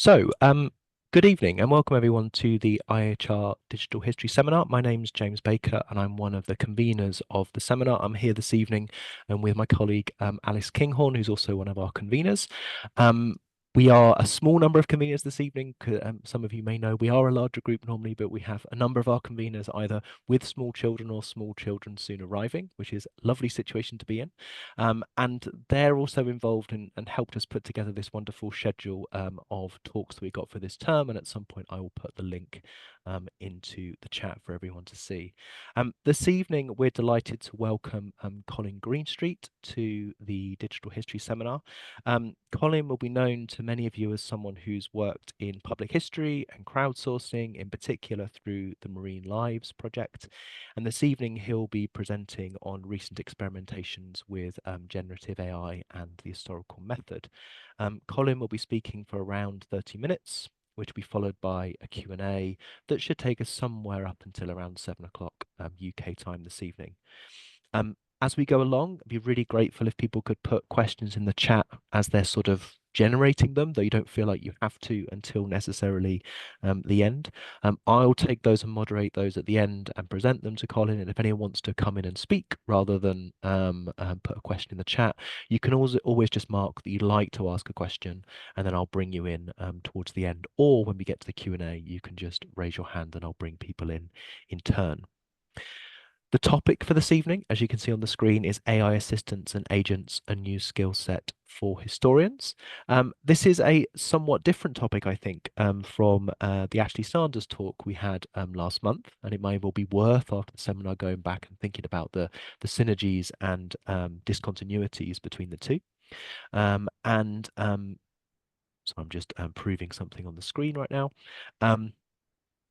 Good evening and welcome everyone to the IHR Digital History Seminar. My name's James Baker and I'm one of the conveners of the seminar. I'm here this evening and with my colleague Alice Kinghorn, who's also one of our conveners. We are a small number of conveners this evening. Some of you may know we are a larger group normally, but we have a number of our conveners either with small children or small children soon arriving, which is a lovely situation to be in. And they're also involved in and helped us put together this wonderful schedule of talks that we got for this term. And at some point, I will put the link into the chat for everyone to see. This evening, we're delighted to welcome Colin Greenstreet to the Digital History Seminar. Colin will be known to many of you as someone who's worked in public history and crowdsourcing, in particular through the Marine Lives project. And this evening, he'll be presenting on recent experimentations with generative AI and the historical method. Colin will be speaking for around 30 minutes, which will be followed by a Q&A that should take us somewhere up until around 7 o'clock UK time this evening. As we go along, I'd be really grateful if people could put questions in the chat as they're sort of generating them, though you don't feel like you have to until necessarily the end. I'll take those and moderate those at the end and present them to Colin. And if anyone wants to come in and speak rather than put a question in the chat, you can also always just mark that you'd like to ask a question, and then I'll bring you in towards the end. Or when we get to the Q&A, you can just raise your hand and I'll bring people in turn. The topic for this evening, as you can see on the screen, is AI assistants and agents, a new skill set for historians. This is a somewhat different topic, I think, from the Ashley Sanders talk we had last month, and it may well be worth after the seminar going back and thinking about the synergies and discontinuities between the two. So I'm just proving something on the screen right now.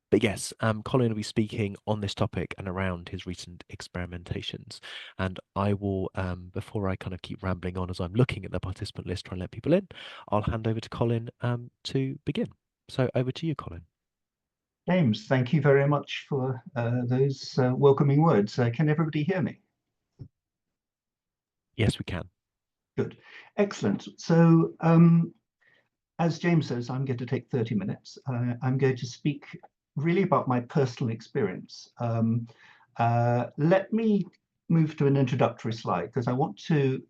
But yes, Colin will be speaking on this topic and around his recent experimentations. And I will, before I kind of keep rambling on as I'm looking at the participant list trying to let people in, I'll hand over to Colin to begin. So over to you, Colin. James, thank you very much for those welcoming words. Can everybody hear me? Yes, we can. Good. Excellent. So as James says, I'm going to take 30 minutes. I'm going to speak really about my personal experience. Let me move to an introductory slide because I want to,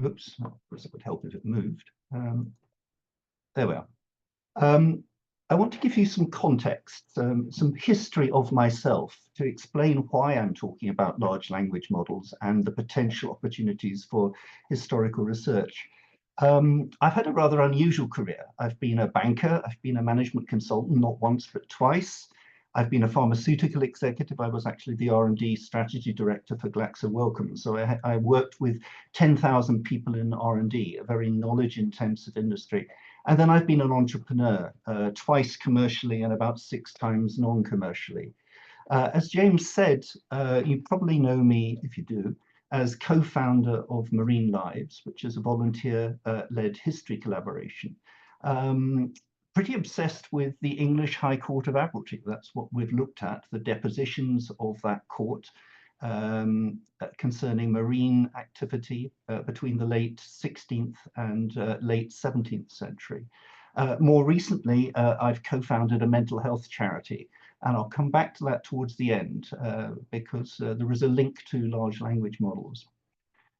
oops, it would help if it moved. There we are. I want to give you some context, some history of myself to explain why I'm talking about large language models and the potential opportunities for historical research. I've had a rather unusual career. I've been a banker, I've been a management consultant, not once, but twice. I've been a pharmaceutical executive. I was actually the R&D strategy director for Glaxo Wellcome. So I worked with 10,000 people in R&D, a very knowledge-intensive industry. And then I've been an entrepreneur, twice commercially and about 6 times non-commercially. As James said, you probably know me, if you do, as co-founder of Marine Lives, which is a volunteer-led history collaboration. Pretty obsessed with the English High Court of Admiralty. That's what we've looked at, the depositions of that court concerning marine activity between the late 16th and late 17th century. More recently, I've co-founded a mental health charity, and I'll come back to that towards the end because there is a link to large language models.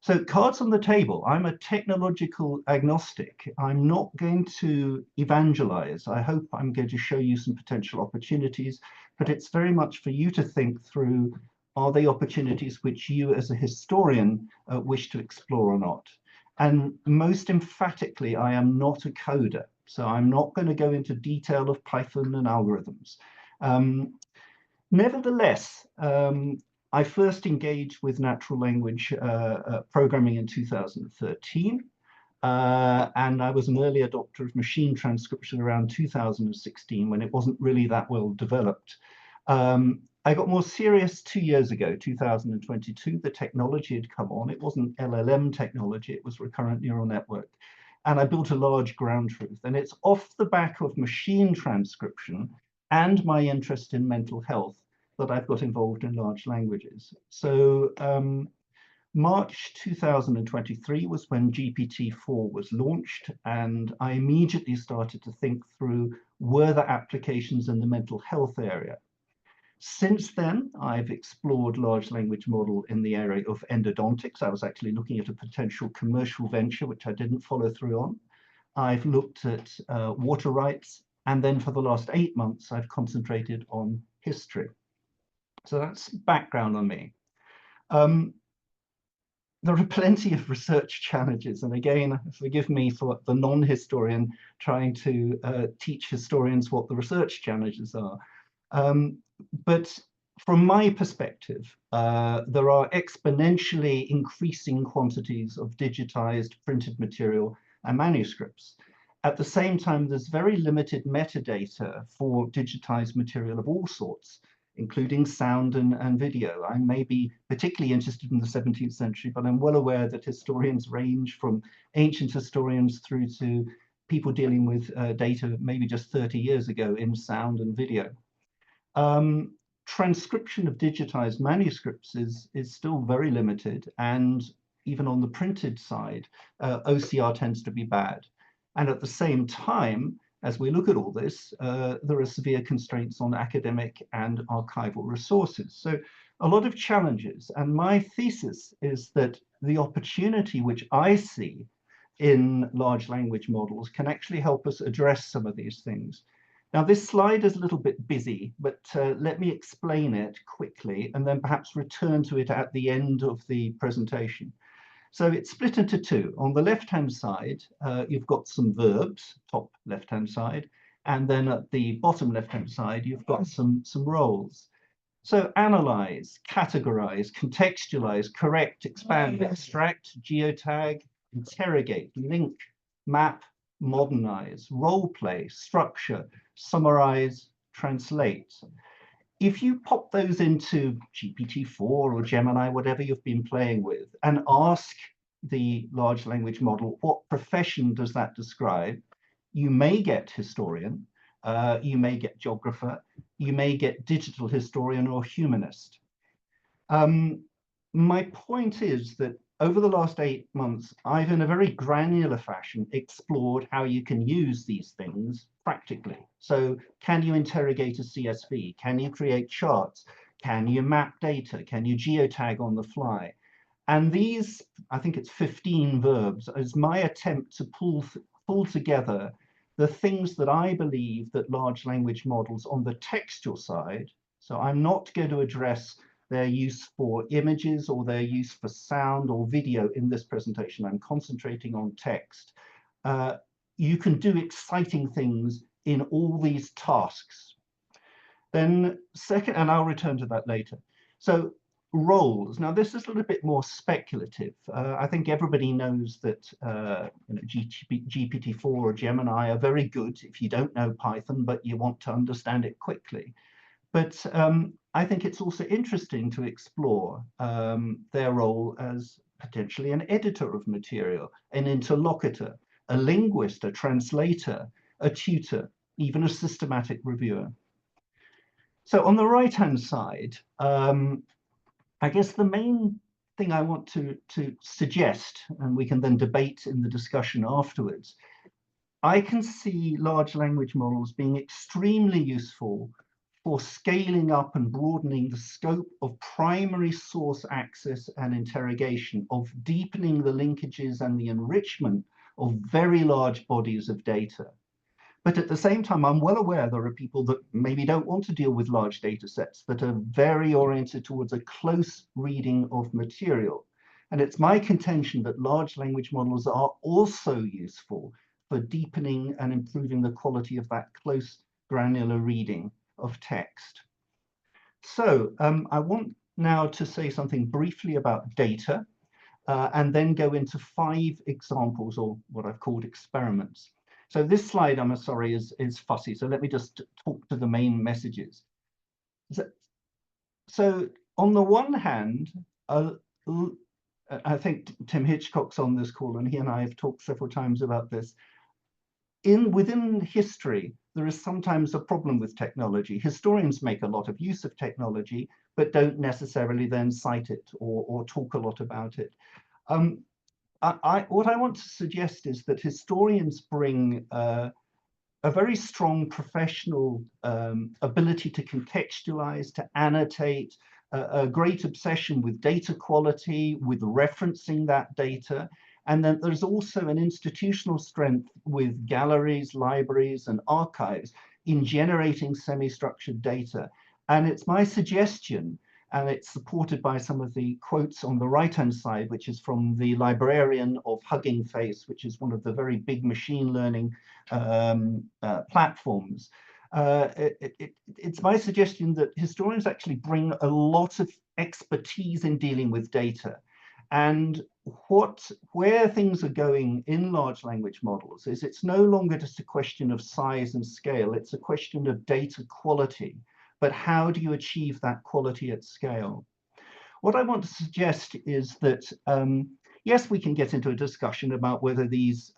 So cards on the table. I'm a technological agnostic. I'm not going to evangelize. I hope I'm going to show you some potential opportunities, but it's very much for you to think through, are they opportunities which you as a historian wish to explore or not? And most emphatically, I am not a coder. So I'm not going to go into detail of Python and algorithms. Nevertheless, I first engaged with natural language programming in 2013, and I was an early adopter of machine transcription around 2016 when it wasn't really that well developed. I got more serious 2 years ago, 2022. The technology had come on. It wasn't LLM technology, it was recurrent neural network. And I built a large ground truth. And it's off the back of machine transcription and my interest in mental health that I've got involved in large languages. So March 2023 was when GPT-4 was launched, and I immediately started to think through, were there applications in the mental health area? Since then, I've explored large language model in the area of endodontics. I was actually looking at a potential commercial venture, which I didn't follow through on. I've looked at water rights, and then for the last 8 months, I've concentrated on history. So that's background on me. There are plenty of research challenges, and again, forgive me for the non-historian trying to teach historians what the research challenges are. But from my perspective, there are exponentially increasing quantities of digitized printed material and manuscripts. At the same time, there's very limited metadata for digitized material of all sorts, including sound and video. I may be particularly interested in the 17th century, but I'm well aware that historians range from ancient historians through to people dealing with data maybe just 30 years ago in sound and video. Transcription of digitized manuscripts is still very limited, and even on the printed side, OCR tends to be bad. And at the same time, as we look at all this, there are severe constraints on academic and archival resources. So a lot of challenges. And my thesis is that the opportunity which I see in large language models can actually help us address some of these things. Now, this slide is a little bit busy, but let me explain it quickly and then perhaps return to it at the end of the presentation. So it's split into two. On the left-hand side, you've got some verbs, top left-hand side, and then at the bottom left-hand side, you've got some roles. So analyze, categorize, contextualize, correct, expand, extract, geotag, interrogate, link, map, modernize, role play, structure, summarize, translate. If you pop those into GPT-4 or Gemini, whatever you've been playing with, and ask the large language model, what profession does that describe? You may get historian, you may get geographer, you may get digital historian or humanist. My point is that over the last 8 months, I've in a very granular fashion explored how you can use these things practically. So can you interrogate a CSV? Can you create charts? Can you map data? Can you geotag on the fly? And these, I think it's 15 verbs, is my attempt to pull together the things that I believe that large language models on the textual side, so I'm not going to address their use for images or their use for sound or video in this presentation. I'm concentrating on text. You can do exciting things in all these tasks. Then second, and I'll return to that later. So roles. Now this is a little bit more speculative. I think everybody knows that GPT-4 or Gemini are very good if you don't know Python, but you want to understand it quickly. But I think it's also interesting to explore their role as potentially an editor of material, an interlocutor, a linguist, a translator, a tutor, even a systematic reviewer. So on the right-hand side, I guess the main thing I want to suggest, and we can then debate in the discussion afterwards, I can see large language models being extremely useful for scaling up and broadening the scope of primary source access and interrogation, of deepening the linkages and the enrichment of very large bodies of data. But at the same time, I'm well aware there are people that maybe don't want to deal with large data sets, that are very oriented towards a close reading of material. And it's my contention that large language models are also useful for deepening and improving the quality of that close granular reading of text. So I want now to say something briefly about data and then go into 5 examples, or what I've called experiments. So this slide, I'm sorry, is fussy. So let me just talk to the main messages. So on the one hand, I think Tim Hitchcock's on this call, and he and I have talked several times about this. Within history, there is sometimes a problem with technology. Historians make a lot of use of technology, but don't necessarily then cite it or talk a lot about it. What I want to suggest is that historians bring a very strong professional ability to contextualize, to annotate, a great obsession with data quality, with referencing that data. And then there's also an institutional strength with galleries, libraries, and archives in generating semi-structured data. And it's my suggestion, and it's supported by some of the quotes on the right-hand side, which is from the librarian of Hugging Face, which is one of the very big machine learning platforms. It's my suggestion that historians actually bring a lot of expertise in dealing with data. And where things are going in large language models is it's no longer just a question of size and scale, it's a question of data quality. But how do you achieve that quality at scale? What I want to suggest is that, yes, we can get into a discussion about whether these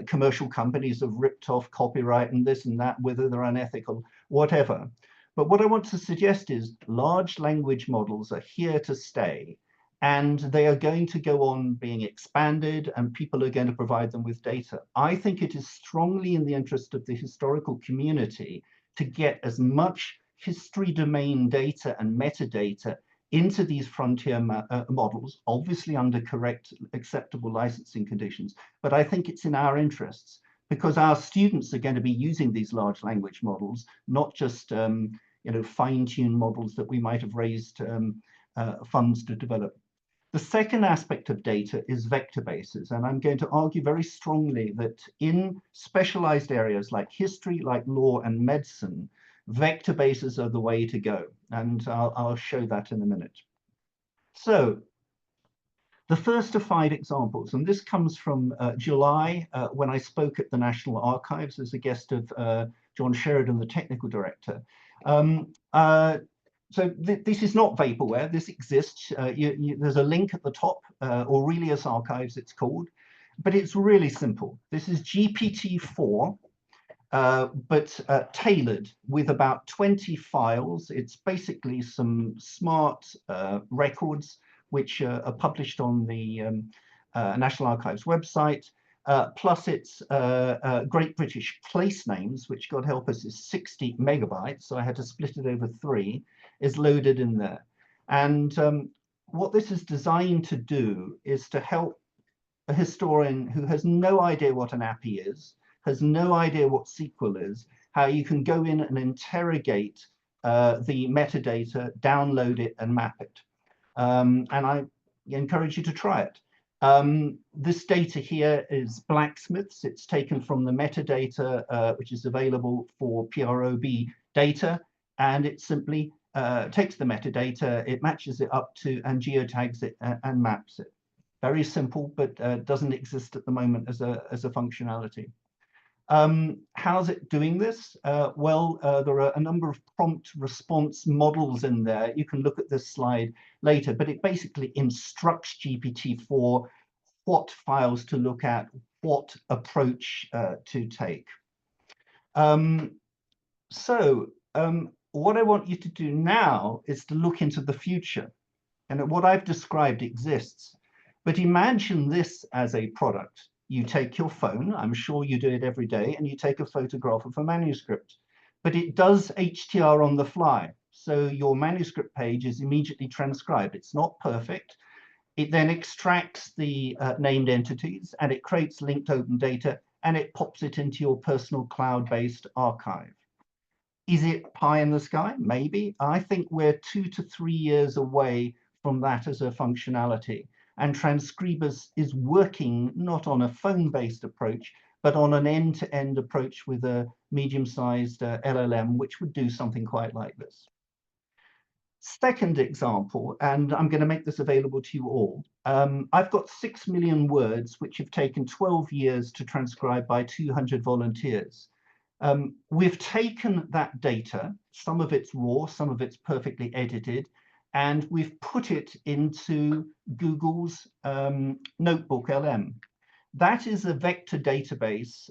commercial companies have ripped off copyright and this and that, whether they're unethical, whatever. But what I want to suggest is large language models are here to stay, and they are going to go on being expanded, and people are going to provide them with data. I think it is strongly in the interest of the historical community to get as much history domain data and metadata into these frontier models, obviously under correct, acceptable licensing conditions. But I think it's in our interests because our students are going to be using these large language models, not just fine-tuned models that we might have raised funds to develop. The second aspect of data is vector bases, and I'm going to argue very strongly that in specialized areas like history, like law and medicine, vector bases are the way to go, and I'll show that in a minute. So the first of 5 examples, and this comes from July when I spoke at the National Archives as a guest of John Sheridan, the technical director. So this is not vaporware, this exists. There's a link at the top, Aurelius Archives it's called, but it's really simple. This is GPT-4, but tailored with about 20 files. It's basically some smart records which are published on the National Archives website, plus its Great British place names, which God help us is 60 megabytes, so I had to split it over 3, is loaded in there. And what this is designed to do is to help a historian who has no idea what an API is, has no idea what SQL is, how you can go in and interrogate the metadata, download it, and map it. And I encourage you to try it. This data here is blacksmiths. It's taken from the metadata, which is available for PROB data, and it simply takes the metadata, it matches it up to and geotags it and maps it. Very simple, but doesn't exist at the moment as a functionality. How's it doing this? Well, there are a number of prompt response models in there. You can look at this slide later, but it basically instructs GPT-4 what files to look at, what approach to take. What I want you to do now is to look into the future. And what I've described exists. But imagine this as a product. You take your phone, I'm sure you do it every day, and you take a photograph of a manuscript. But it does HTR on the fly. So your manuscript page is immediately transcribed. It's not perfect. It then extracts the named entities, and it creates linked open data, and it pops it into your personal cloud-based archive. Is it pie in the sky? Maybe. I think we're 2 to 3 years away from that as a functionality. And Transcribers is working not on a phone-based approach, but on an end-to-end approach with a medium-sized LLM, which would do something quite like this. Second example, and I'm going to make this available to you all. I've got 6 million words, which have taken 12 years to transcribe by 200 volunteers. We've taken that data, some of it's raw, some of it's perfectly edited, and we've put it into Google's Notebook LM. That is a vector database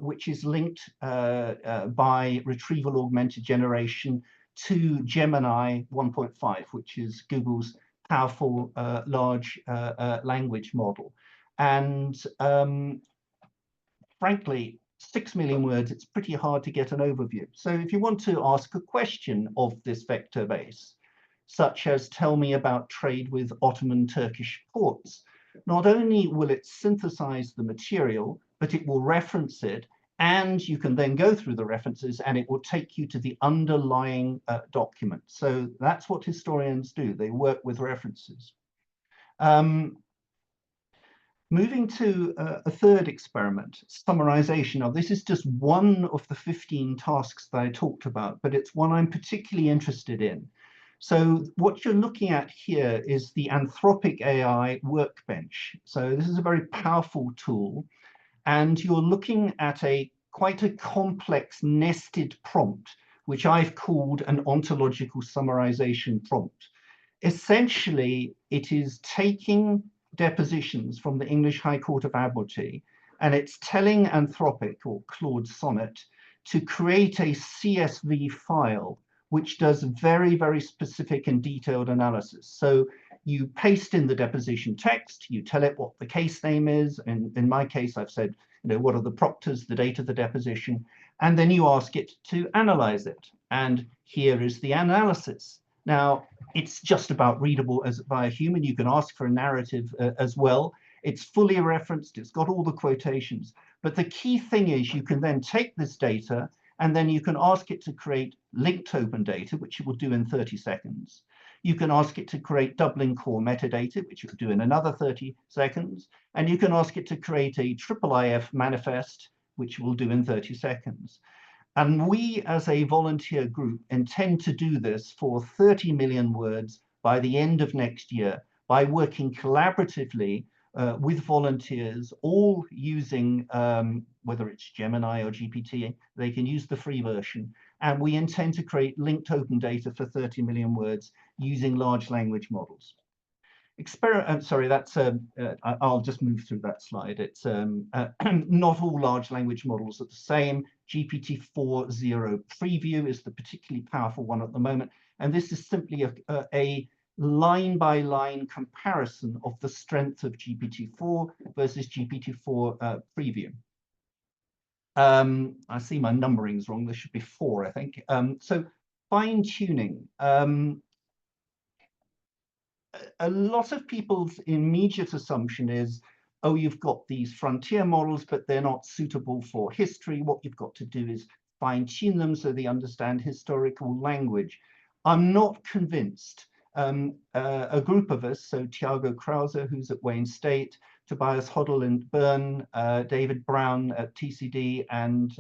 which is linked by retrieval augmented generation to Gemini 1.5, which is Google's powerful large language model. And frankly, 6 million words, it's pretty hard to get an overview. So if you want to ask a question of this vector base, such as tell me about trade with Ottoman Turkish ports, not only will it synthesize the material, but it will reference it, and you can then go through the references and it will take you to the underlying document. So that's what historians do. They work with references. Moving to a third experiment, summarization. Now, this is just one of the 15 tasks that I talked about, but it's one I'm particularly interested in. So what you're looking at here is the Anthropic AI workbench. So this is a very powerful tool, and you're looking at quite a complex nested prompt, which I've called an ontological summarization prompt. Essentially, it is taking depositions from the English High Court of Admiralty, and it's telling Anthropic or Claude Sonnet to create a CSV file which does very, very specific and detailed analysis. So you paste in the deposition text, you tell it what the case name is, and in my case, I've said, what are the proctors, the date of the deposition, and then you ask it to analyze it. And here is the analysis. Now, it's just about readable by a human. You can ask for a narrative as well. It's fully referenced. It's got all the quotations. But the key thing is you can then take this data and then you can ask it to create linked open data, which it will do in 30 seconds. You can ask it to create doubling core metadata, which it will do in another 30 seconds. And you can ask it to create a IIIF manifest, which it will do in 30 seconds. And we, as a volunteer group, intend to do this for 30 million words by the end of next year by working collaboratively with volunteers, all using, whether it's Gemini or GPT, they can use the free version. And we intend to create linked open data for 30 million words using large language models. Sorry, that's I'll just move through that slide. It's not all large language models are the same. GPT-4.0 preview is the particularly powerful one at the moment, and this is simply a line-by-line comparison of the strength of GPT-4 versus GPT-4 preview. I see my numbering's wrong. There should be 4, I think. So fine-tuning. A lot of people's immediate assumption is, oh, you've got these frontier models, but they're not suitable for history. What you've got to do is fine-tune them so they understand historical language. I'm not convinced. A group of us, so Tiago Krause, who's at Wayne State, Tobias Hoddle and Bern, David Brown at TCD, and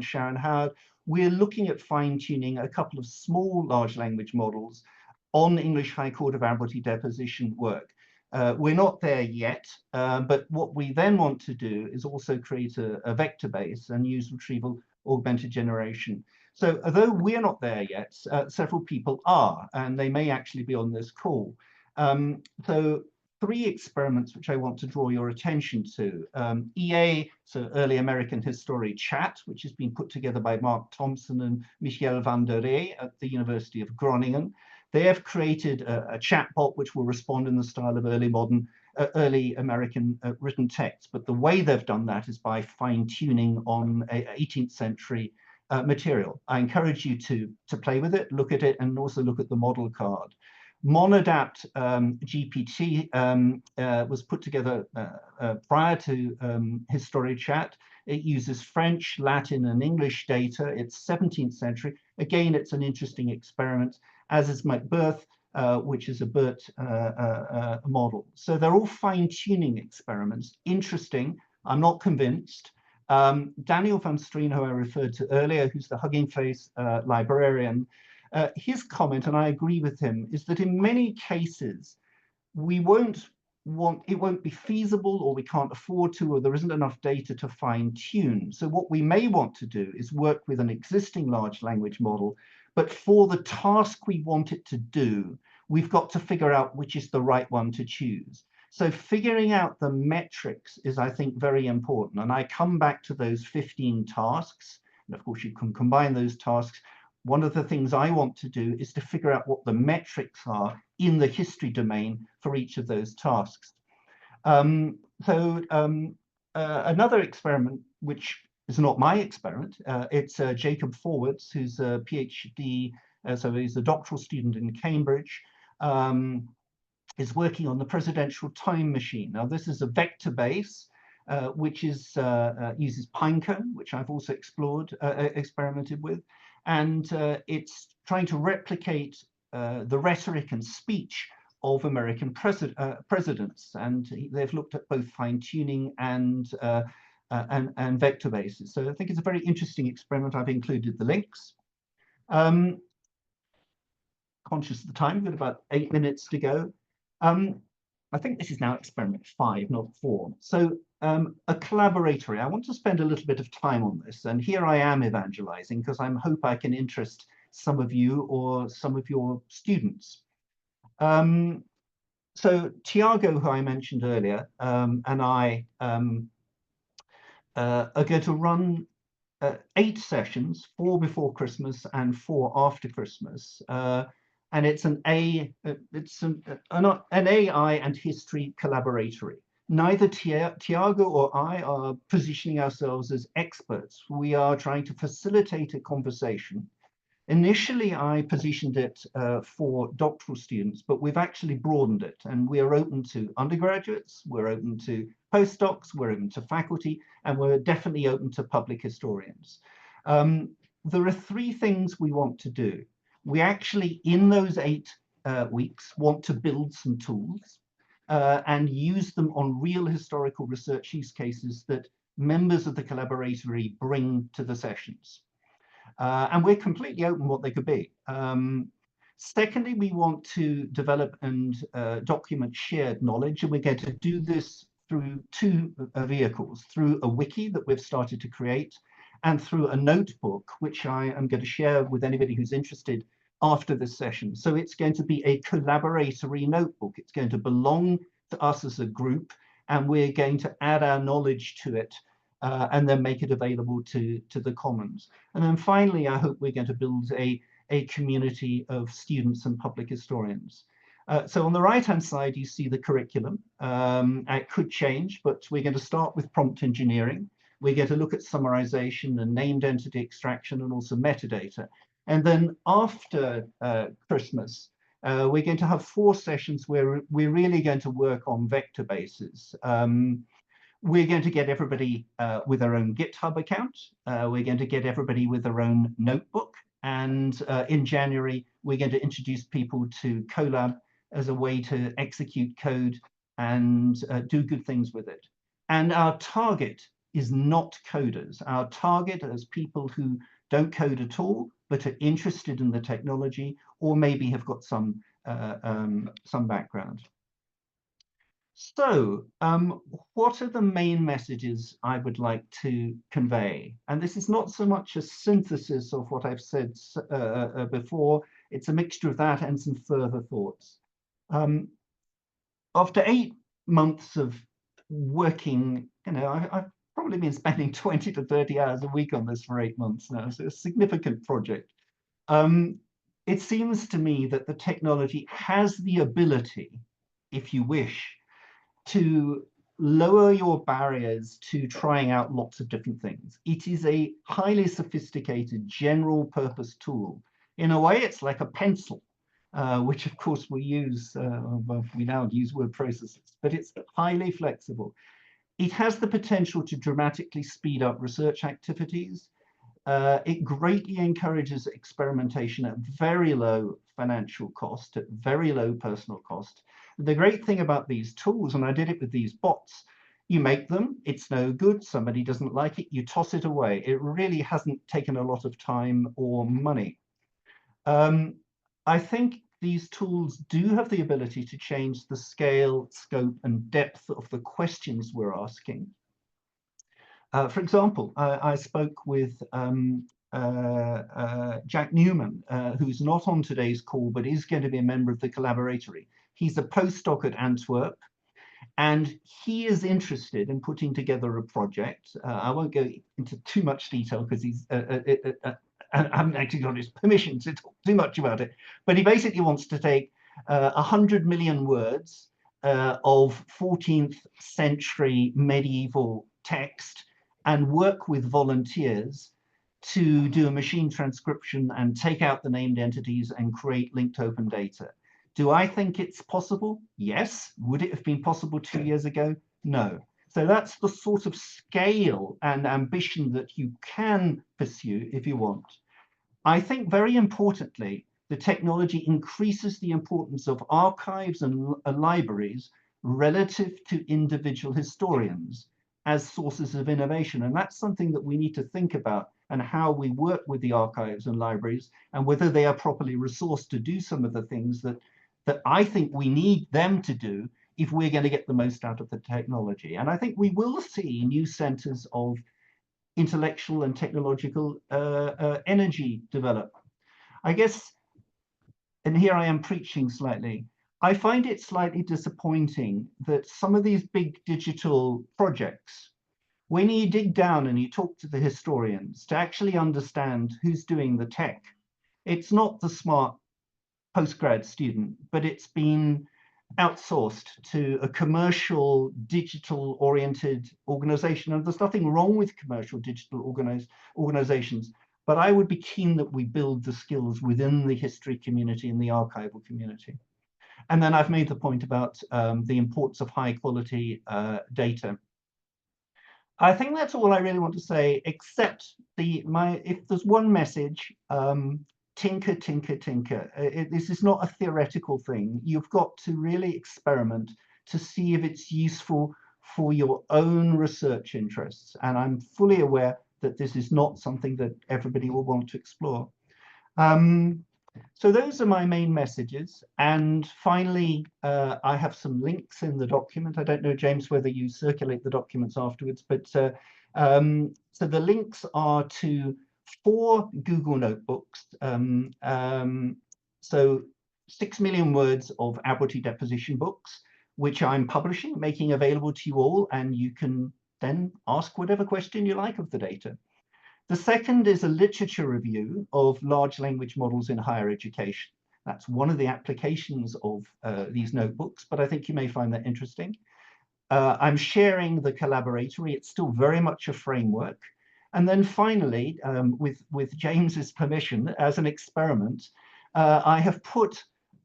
Sharon Howard, we're looking at fine-tuning a couple of small large language models on English High Court of Admiralty deposition work. We're not there yet, but what we then want to do is also create a vector base and use retrieval augmented generation. So although we're not there yet, several people are, and they may actually be on this call. So 3 experiments which I want to draw your attention to. EA, so Early American History Chat, which has been put together by Mark Thompson and Michiel van der Rey at the University of Groningen. They have created a chatbot which will respond in the style of early American written text. But the way they've done that is by fine-tuning on 18th century material. I encourage you to play with it, look at it, and also look at the model card. Monadapt GPT was put together prior to History Chat. It uses French, Latin, and English data. It's 17th century. Again, it's an interesting experiment, as is MacBirth, which is a BERT model. So they're all fine-tuning experiments. Interesting. I'm not convinced. Daniel van Strien, who I referred to earlier, who's the Hugging Face librarian, his comment, and I agree with him, is that in many cases, it won't be feasible, or we can't afford to, or there isn't enough data to fine tune. So what we may want to do is work with an existing large language model, but for the task we want it to do, we've got to figure out which is the right one to choose. So figuring out the metrics is, I think, very important. And I come back to those 15 tasks. And of course, you can combine those tasks one of the things I want to do is to figure out what the metrics are in the history domain for each of those tasks. Another experiment, which is not my experiment, it's Jacob Forwards, who's a PhD, so he's a doctoral student in Cambridge, is working on the presidential time machine. Now, this is a vector base, which is uses pinecone, which I've also experimented with, and it's trying to replicate the rhetoric and speech of American presidents, and they've looked at both fine-tuning and vector bases. So I think it's a very interesting experiment. I've included the links. Conscious of the time, we've got about 8 minutes to go. I think this is now experiment 5, not 4. So a collaboratory. I want to spend a little bit of time on this, and here I am evangelizing because I hope I can interest some of you or some of your students. So Tiago, who I mentioned earlier, and I are going to run 8 sessions, 4 before Christmas and 4 after Christmas. And it's an AI and history collaboratory. Neither Tiago or I are positioning ourselves as experts. We are trying to facilitate a conversation. Initially, I positioned it for doctoral students, but we've actually broadened it, and we are open to undergraduates, we're open to postdocs, we're open to faculty, and we're definitely open to public historians. There are 3 things we want to do. We actually, in those 8 weeks, want to build some tools and use them on real historical research use cases that members of the collaboratory bring to the sessions. And we're completely open what they could be. Secondly, we want to develop and document shared knowledge, and we're going to do this through 2 vehicles, through a wiki that we've started to create, and through a notebook, which I am going to share with anybody who's interested after this session. So it's going to be a collaboratory notebook. It's going to belong to us as a group, and we're going to add our knowledge to it and then make it available to the commons. And then finally, I hope we're going to build a community of students and public historians. So on the right-hand side, you see the curriculum. It could change, but we're going to start with prompt engineering. We're going to look at summarization and named entity extraction and also metadata. And then after Christmas, we're going to have 4 sessions where we're really going to work on vector bases. We're going to get everybody with their own GitHub account. We're going to get everybody with their own notebook. And in January, we're going to introduce people to Colab as a way to execute code and do good things with it. And our target is not coders. Our target is people who don't code at all, but are interested in the technology, or maybe have got some background. So what are the main messages I would like to convey? And this is not so much a synthesis of what I've said before. It's a mixture of that and some further thoughts. After 8 months of working, I've probably been spending 20 to 30 hours a week on this for 8 months now, so a significant project. It seems to me that the technology has the ability, if you wish, to lower your barriers to trying out lots of different things. It is a highly sophisticated general purpose tool. In a way, it's like a pencil, which of course we use, well, we now use word processors, but it's highly flexible. It has the potential to dramatically speed up research activities. It greatly encourages experimentation at very low financial cost, at very low personal cost. The great thing about these tools, and I did it with these bots, you make them, it's no good, somebody doesn't like it, you toss it away. It really hasn't taken a lot of time or money. I think these tools do have the ability to change the scale, scope, and depth of the questions we're asking. For example, I spoke with Jack Newman, who's not on today's call, but is going to be a member of the collaboratory. He's a postdoc at Antwerp, and he is interested in putting together a project. I won't go into too much detail because he's and I haven't actually got his permission to talk too much about it, but he basically wants to take 100 million words of 14th century medieval text and work with volunteers to do a machine transcription and take out the named entities and create linked open data. Do I think it's possible? Yes. Would it have been possible 2 years ago? No. So that's the sort of scale and ambition that you can pursue if you want. I think very importantly, the technology increases the importance of archives and libraries relative to individual historians as sources of innovation. And that's something that we need to think about, and how we work with the archives and libraries, and whether they are properly resourced to do some of the things that I think we need them to do if we're going to get the most out of the technology. And I think we will see new centers of intellectual and technological energy develop. I guess, and here I am preaching slightly, I find it slightly disappointing that some of these big digital projects, when you dig down and you talk to the historians to actually understand who's doing the tech, it's not the smart postgrad student, but it's been outsourced to a commercial digital oriented organization. And there's nothing wrong with commercial digital organizations, but I would be keen that we build the skills within the history community and the archival community. And then I've made the point about the importance of high quality data. I think that's all I really want to say, except if there's one message, tinker, tinker, tinker. This is not a theoretical thing. You've got to really experiment to see if it's useful for your own research interests. And I'm fully aware that this is not something that everybody will want to explore. So those are my main messages. And finally, I have some links in the document. I don't know, James, whether you circulate the documents afterwards, but so the links are to 4 Google notebooks. So 6 million words of Abboty deposition books, which I'm publishing, making available to you all, and you can then ask whatever question you like of the data. The second is a literature review of large language models in higher education. That's one of the applications of these notebooks, but I think you may find that interesting. I'm sharing the Collaboratory. It's still very much a framework. And then finally, with James's permission, as an experiment, I have put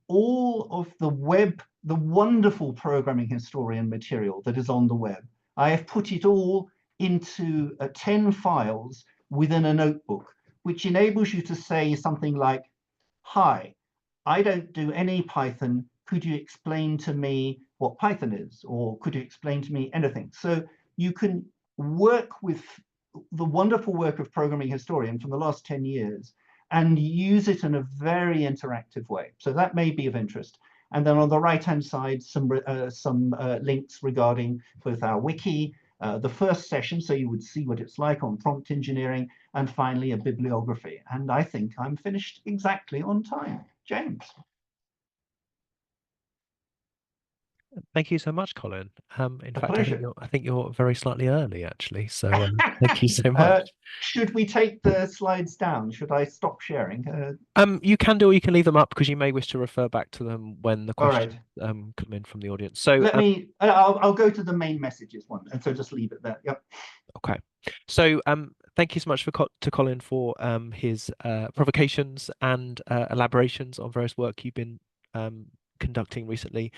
all of the wonderful programming historian material that is on the web, I have put it all into 10 files within a notebook, which enables you to say something like, hi, I don't do any Python. Could you explain to me what Python is? Or could you explain to me anything? So you can work with the wonderful work of programming historian from the last 10 years and use it in a very interactive way. So that may be of interest. And then on the right-hand side, some links regarding both our wiki, the first session, so you would see what it's like on prompt engineering, and finally a bibliography. And I think I'm finished exactly on time. James. Thank you so much, Colin. In A fact, pleasure. I think you're very slightly early, actually. So thank you so much. Should we take the slides down? Should I stop sharing? You can do, or you can leave them up because you may wish to refer back to them when the All questions right. come in from the audience. So Let me. I'll go to the main messages one, and so just leave it there. Yep. okay. So thank you so much to Colin for his provocations and elaborations on various work you've been conducting recently.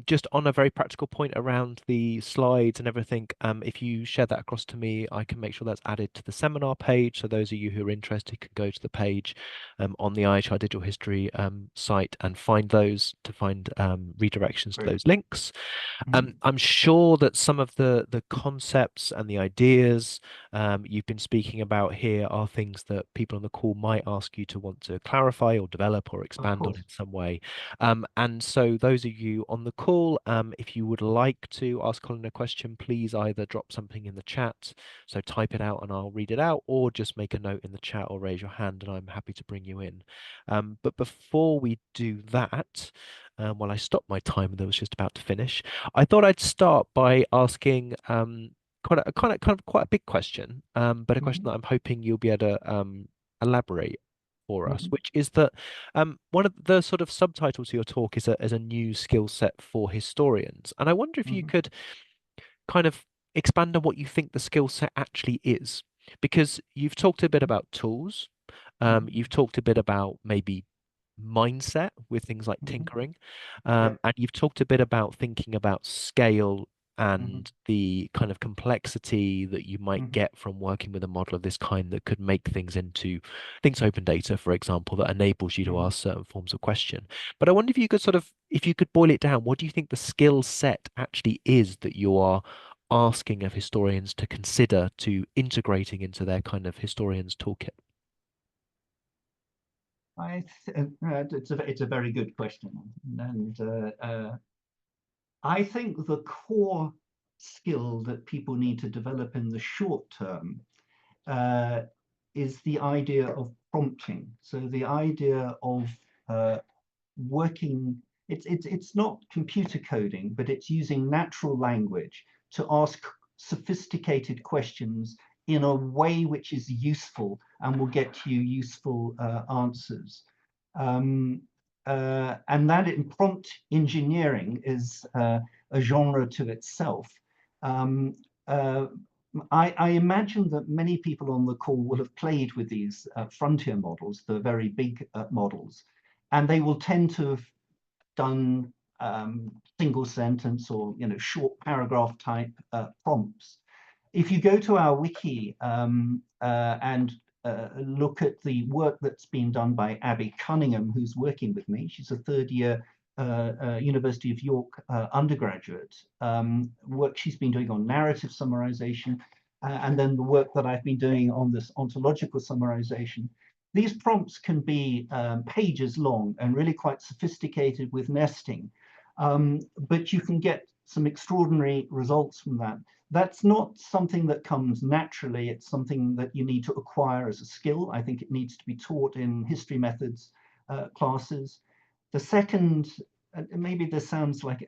Just on a very practical point around the slides and everything, if you share that across to me, I can make sure that's added to the seminar page. So those of you who are interested can go to the page on the IHR Digital History site and find those to find redirections to those links. I'm sure that some of the concepts and the ideas you've been speaking about here are things that people on the call might ask you to want to clarify or develop or expand on in some way. And so those of you on the call, if you would like to ask Colin a question, please either drop something in the chat, so type it out and I'll read it out, or just make a note in the chat or raise your hand and I'm happy to bring you in. But before we do that, while I stopped my timer that was just about to finish, I thought I'd start by asking quite a big question, but a question that I'm hoping you'll be able to elaborate for us, Mhm, which is that one of the sort of subtitles to your talk is a new skill set for historians. And I wonder if you mhm, could kind of expand on what you think the skill set actually is, because you've talked a bit about tools, mhm, you've talked a bit about maybe mindset with things like mhm. tinkering, Yeah. and you've talked a bit about thinking about scale Mhm, and the kind of complexity that you might mhm, get from working with a model of this kind that could make things open data, for example, that enables you to mhm. ask certain forms of question. But I wonder if you could if you could boil it down, what do you think the skill set actually is that you are asking of historians to consider to integrating into their kind of historian's toolkit? It's a very good question, and I think the core skill that people need to develop in the short term uh, is the idea of prompting. So the idea of uh, working, it's not computer coding, but it's using natural language to ask sophisticated questions in a way which is useful and will get you useful answers. Um, and that in prompt engineering is a genre to itself. Um, uh, I imagine that many people on the call will have played with these frontier models, the very big models, and they will tend to have done single sentence or short paragraph type prompts. If you go to our wiki and look at the work that's been done by Abby Cunningham, who's working with me, she's a third year University of York undergraduate, work she's been doing on narrative summarization, and then the work that I've been doing on this ontological summarization. These prompts can be pages long and really quite sophisticated with nesting, but you can get some extraordinary results from that. That's not something that comes naturally. It's something that you need to acquire as a skill. I think it needs to be taught in history methods classes. The second, maybe this sounds like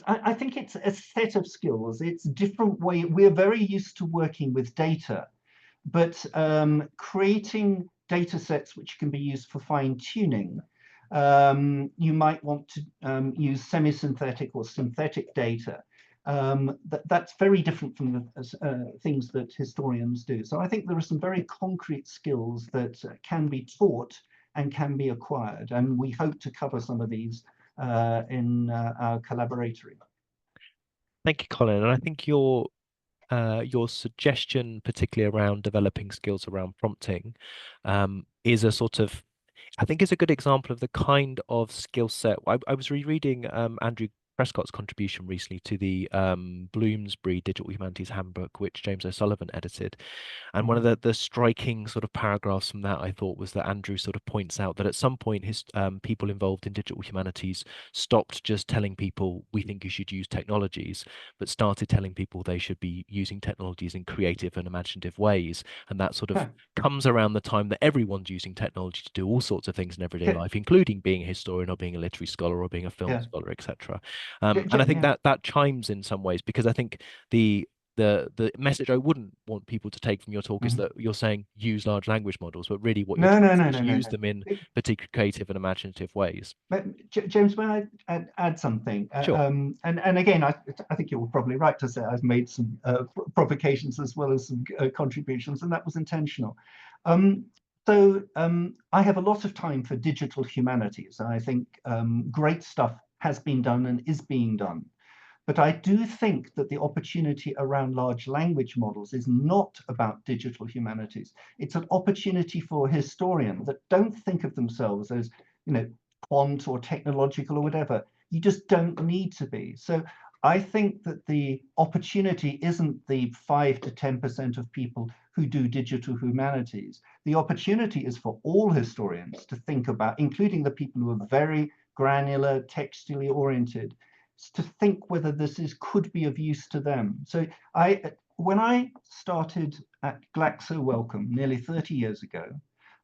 I think it's a set of skills. It's different way. We're very used to working with data, but creating data sets which can be used for fine tuning. You might want to use semi-synthetic or synthetic data. That's very different from the things that historians do. So I think there are some very concrete skills that can be taught and can be acquired. And we hope to cover some of these in our collaboratory. Thank you, Colin. And I think your suggestion, particularly around developing skills around prompting, is a sort of, I think, is a good example of the kind of skill set. I was rereading Andrew Prescott's contribution recently to the Bloomsbury Digital Humanities Handbook, which James O'Sullivan edited. And one of Mhm. the striking sort of paragraphs from that, I thought, was that Andrew sort of points out that at some point his people involved in digital humanities stopped just telling people we think you should use technologies, but started telling people they should be using technologies in creative and imaginative ways. And that sort of comes around the time that everyone's using technology to do all sorts of things in everyday Yeah, life, including being a historian or being a literary scholar or being a film yeah, scholar, etc. yeah, And I think yeah. that that chimes in some ways because I think the message I wouldn't want people to take from your talk is Mhm. that you're saying use large language models, but really what you're No, trying no, to say no, is no, no, use no. them in particularly creative and imaginative ways. James, may I add something? Sure. And again, I think you're probably right to say I've made some provocations as well as some contributions, and that was intentional. Um, I have a lot of time for digital humanities, and I think great stuff has been done and is being done. But I do think that the opportunity around large language models is not about digital humanities. It's an opportunity for historians that don't think of themselves as, you know, quant or technological or whatever. You just don't need to be. So I think that the opportunity isn't the 5 to 10% of people who do digital humanities. The opportunity is for all historians to think about, including the people who are very granular, textually oriented, to think whether could be of use to them. So when I started at Glaxo Wellcome nearly 30 years ago,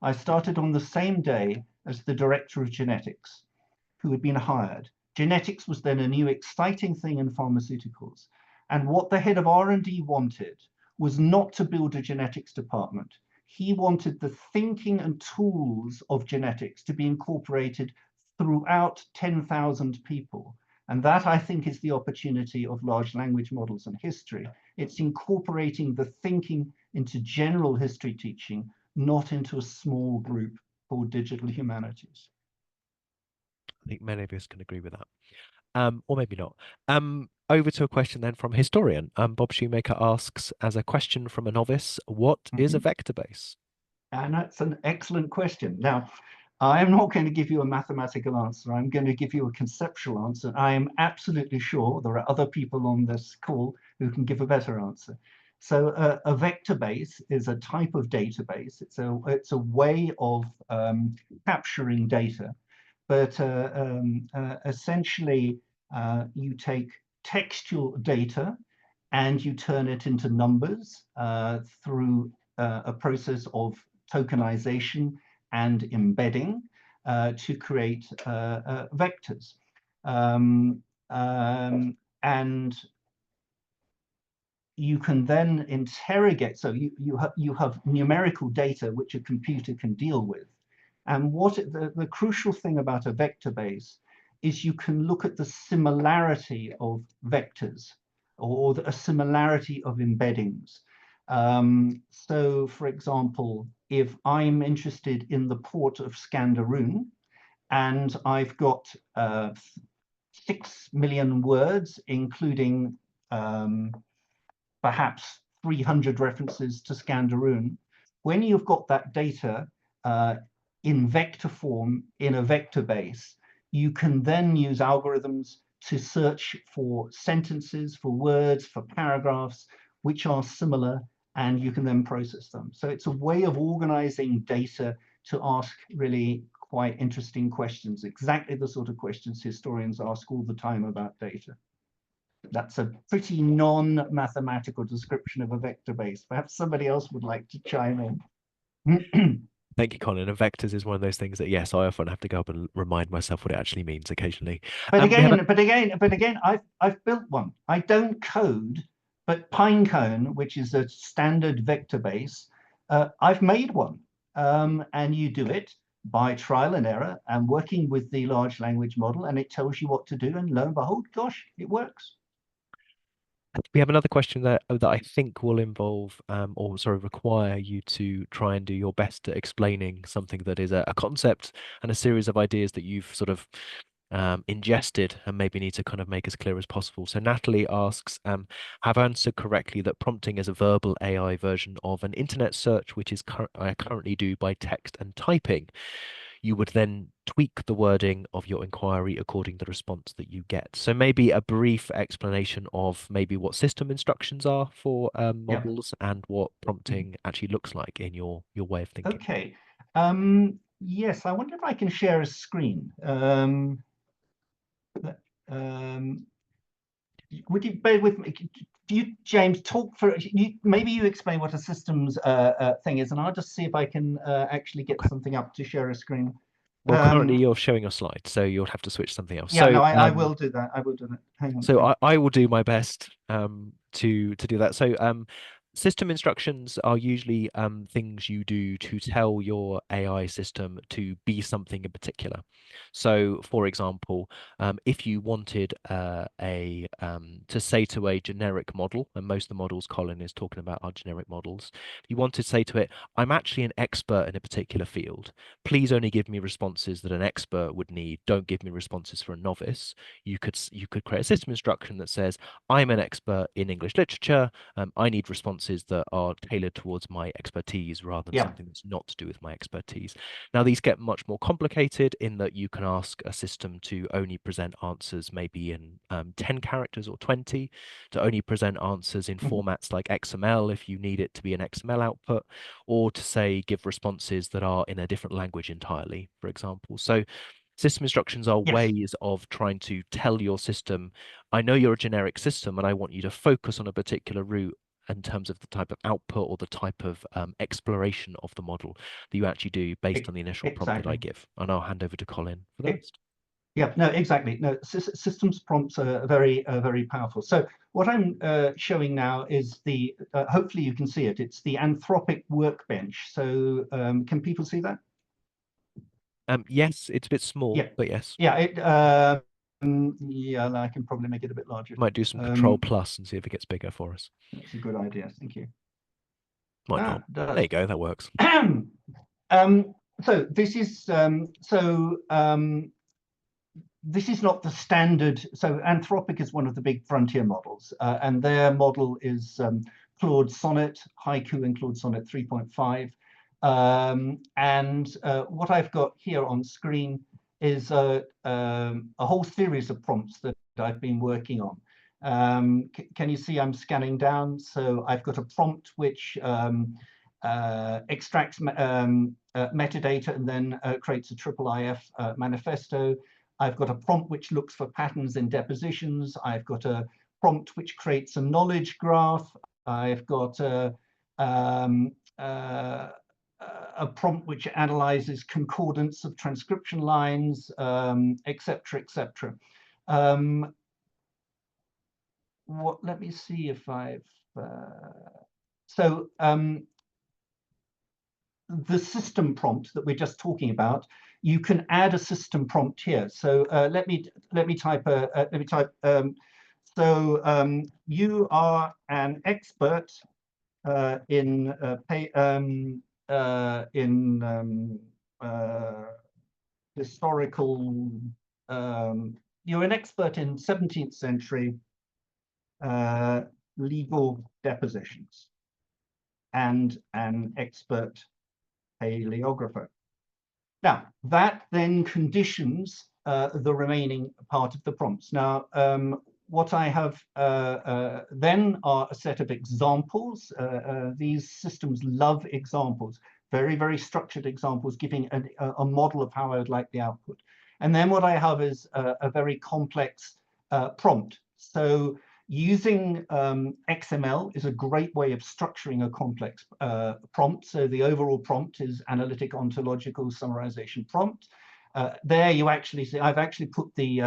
I started on the same day as the director of genetics, who had been hired. Genetics was then a new exciting thing in pharmaceuticals. And what the head of R&D wanted was not to build a genetics department. He wanted the thinking and tools of genetics to be incorporated throughout 10,000 people. And that, I think, is the opportunity of large language models and history. It's incorporating the thinking into general history teaching, not into a small group called digital humanities. I think many of us can agree with that. Or maybe not. Over to a question then from historian. Bob Shoemaker asks, as a question from a novice, what is a Mhm. vector base? And that's an excellent question. Now, I am not going to give you a mathematical answer. I'm going to give you a conceptual answer. I am absolutely sure there are other people on this call who can give a better answer. So a vector base is a type of database. It's a way of capturing data, but essentially you take textual data and you turn it into numbers through a process of tokenization and embedding to create vectors. And you can then interrogate, so you have numerical data which a computer can deal with. And the crucial thing about a vector base is you can look at the similarity of vectors or a similarity of embeddings. So for example, if I'm interested in the port of Scandaroon and I've got 6 million words, including perhaps 300 references to Scandaroon. When you've got that data in vector form in a vector base, you can then use algorithms to search for sentences, for words, for paragraphs, which are similar, and you can then process them. So it's a way of organizing data to ask really quite interesting questions, exactly the sort of questions historians ask all the time about data. That's a pretty non-mathematical description of a vector base. Perhaps somebody else would like to chime in. Thank you, Colin. And vectors is one of those things that, yes, I often have to go up and remind myself what it actually means occasionally. But We have a again, I've built one. I don't code, but Pinecone, which is a standard vector base, I've made one. And you do it by trial and error and working with the large language model, and it tells you what to do. And lo and behold, gosh, it works. we have another question that I think will involve or sorry require you to try and do your best at explaining something that is a concept and a series of ideas that you've sort of ingested and maybe need to kind of make as clear as possible. So Natalie asks, have I answered correctly that prompting is a verbal AI version of an internet search, which is I currently do by text and typing? You would then tweak the wording of your inquiry according to the response that you get. So maybe a brief explanation of maybe what system instructions are for Yeah. models and what prompting actually looks like in your way of thinking. Okay. Yes, I wonder if I can share a screen. Um, would you bear with me? Do you, James, talk for you? Maybe you explain what a systems thing is, and I'll just see if I can actually get Okay. something up to share a screen. Well, currently Um, you're showing your slide, so you'll have to switch something else. yeah, no, I will do that. I will do that. Hang on. So I will do my best to do that. So system instructions are usually things you do to tell your AI system to be something in particular. So, for example, if you wanted to say to a generic model, and most of the models Colin is talking about are generic models, you want to say to it, "I'm actually an expert in a particular field. Please only give me responses that an expert would need. Don't give me responses for a novice." You could create a system instruction that says, I'm an expert in English literature. I need responses that are tailored towards my expertise rather than Yeah. something that's not to do with my expertise. Now, these get much more complicated in that you can ask a system to only present answers maybe in 10 characters or 20, to only present answers in Mhm. formats like XML if you need it to be an XML output, or to say give responses that are in a different language entirely, for example. So system instructions are Yes. ways of trying to tell your system, I know you're a generic system and I want you to focus on a particular route in terms of the type of output or the type of exploration of the model that you actually do based on the initial prompt that I Exactly. give. And I'll hand over to Colin for the E- rest. Yeah, no, exactly. No, systems prompts are very powerful. So what I'm showing now is the, hopefully you can see it, it's the Anthropic workbench. So can people see that? Yes, it's a bit small, Yeah, but yes. yeah, yeah, I can probably make it a bit larger. Might do some Control Plus and see if it gets bigger for us. That's a good idea. Thank you. Might Ah, not. it There does. you go, that works. So this is this is not the standard. So Anthropic is one of the big frontier models, and their model is Claude Sonnet, Haiku and Claude Sonnet 3.5. And what I've got here on screen is a whole series of prompts that I've been working on. Can you see I'm scanning down? So I've got a prompt which extracts metadata and then creates a IIIF manifesto. I've got a prompt which looks for patterns in depositions. I've got a prompt which creates a knowledge graph. I've got um, uh, a prompt which analyzes concordance of transcription lines, et cetera, et cetera. Let me see if I've, so the system prompt that we're just talking about, you can add a system prompt here. So let me type you are an expert in historical. You're an expert in 17th century legal depositions and an expert paleographer. Now, that then conditions the remaining part of the prompts. Now, what I have then are a set of examples. These systems love examples, very structured examples, giving a model of how I would like the output. And then what I have is a very complex prompt. So using XML is a great way of structuring a complex prompt. So the overall prompt is analytic ontological summarization prompt. There you actually see I've actually put the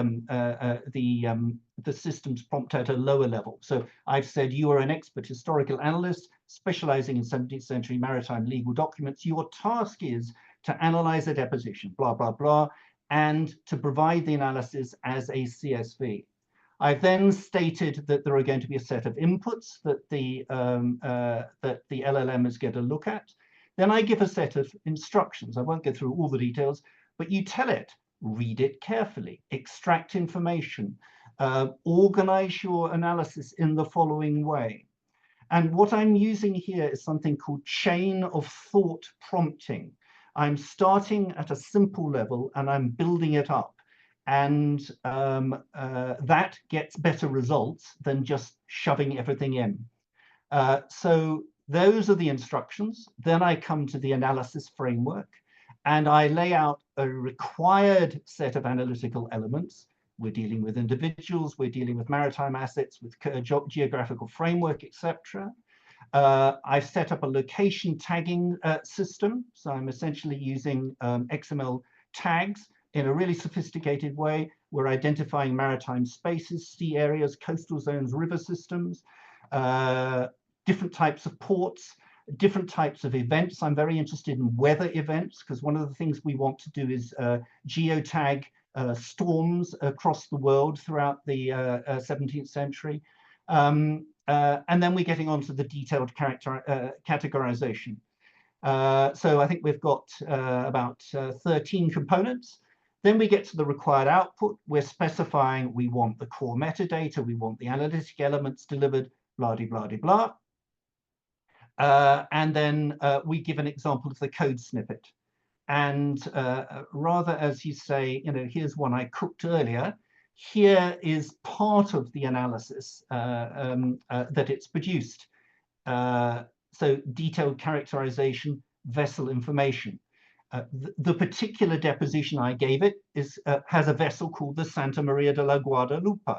systems prompt at a lower level. So I've said you are an expert historical analyst specializing in 17th century maritime legal documents. Your task is to analyze a deposition, blah, blah, blah, and to provide the analysis as a CSV. I've then stated that there are going to be a set of inputs that the LLM is going to look at. Then I give a set of instructions. I won't go through all the details, but you tell it, read it carefully, extract information, organize your analysis in the following way. And what I'm using here is something called chain of thought prompting. I'm starting at a simple level and I'm building it up. And that gets better results than just shoving everything in. So those are the instructions. Then I come to the analysis framework and I lay out a required set of analytical elements. We're dealing with individuals, we're dealing with maritime assets, with geographical framework, etc. I've set up a location tagging system. So I'm essentially using XML tags in a really sophisticated way. We're identifying maritime spaces, sea areas, coastal zones, river systems, different types of ports, different types of events. I'm very interested in weather events because one of the things we want to do is geotag storms across the world throughout the 17th century. And then we're getting onto the detailed categorization. So I think we've got about 13 components. Then we get to the required output. We're specifying we want the core metadata, we want the analytic elements delivered, blah, blah, blah, blah. And then we give an example of the code snippet. And rather, as you say, you know, here's one I cooked earlier, here is part of the analysis that it's produced. So detailed characterization, vessel information. The particular deposition I gave it has a vessel called the Santa Maria de la Guadalupe.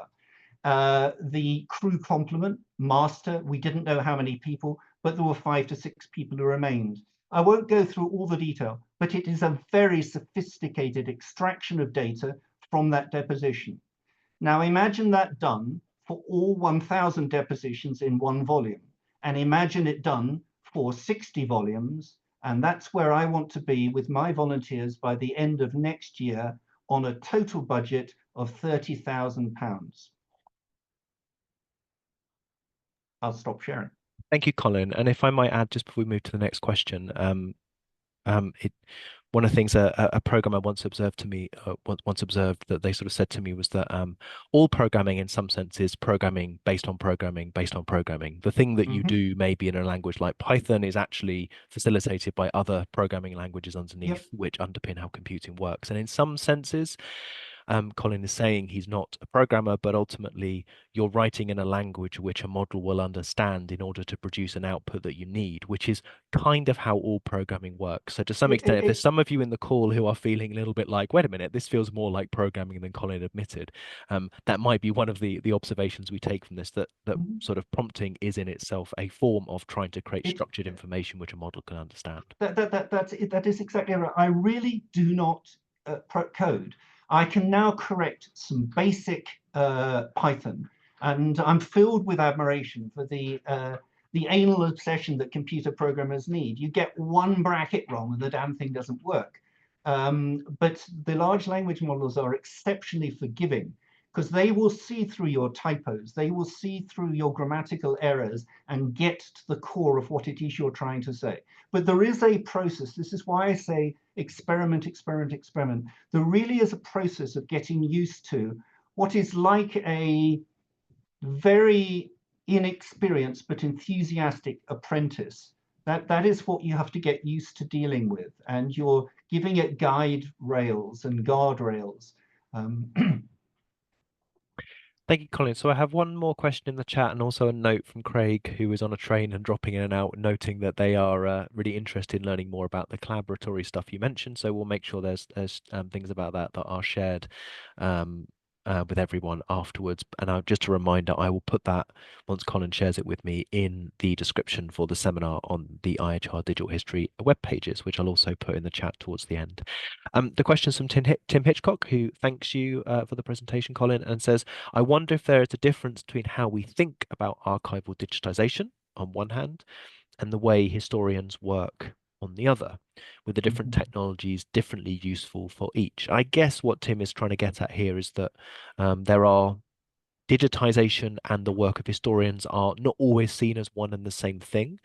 The crew complement, master, we didn't know how many people, but there were 5 to 6 people who remained. I won't go through all the detail, but it is a very sophisticated extraction of data from that deposition. Now imagine that done for all 1,000 depositions in one volume, and imagine it done for 60 volumes. And that's where I want to be with my volunteers by the end of next year on a total budget of £30,000. I'll stop sharing. Thank you, Colin. And if I might add, just before we move to the next question, it one of the things a programmer once observed to me once observed that they sort of said to me was that all programming in some sense is programming based on programming based on programming. The thing that you Mm-hmm. do maybe in a language like Python is actually facilitated by other programming languages Yep. underneath which underpin how computing works. And in some senses, Colin is saying he's not a programmer, but ultimately you're writing in a language which a model will understand in order to produce an output that you need, which is kind of how all programming works. So to some It, extent, if there's it, some of you in the call who are feeling a little bit like, wait a minute, this feels more like programming than Colin admitted, that might be one of the observations we take from this, that it, sort of prompting is in itself a form of trying to create it, structured information which a model can understand. that is exactly right. I really do not code. I can now correct some basic Python, and I'm filled with admiration for the anal obsession that computer programmers need. You get one bracket wrong and the damn thing doesn't work. But the large language models are exceptionally forgiving because they will see through your typos, they will see through your grammatical errors and get to the core of what it is you're trying to say. But there is a process. This is why I say experiment, experiment, experiment. There really is a process of getting used to what is like a very inexperienced but enthusiastic apprentice. That is what you have to get used to dealing with, and you're giving it guide rails and guardrails. Thank you, Colin. So I have one more question in the chat and also a note from Craig, who is on a train and dropping in and out, noting that they are really interested in learning more about the collaboratory stuff you mentioned. So we'll make sure there's things about that that are shared um, with everyone afterwards. And just a reminder, I will put that once Colin shares it with me in the description for the seminar on the IHR Digital History web pages, which I'll also put in the chat towards the end. The question's from Tim Hitchcock, who thanks you for the presentation, Colin, and says, I wonder if there is a difference between how we think about archival digitization on one hand and the way historians work on the other, with the different technologies differently useful for each. I guess what Tim is trying to get at here is that there are digitization and the work of historians are not always seen as one and the same thing,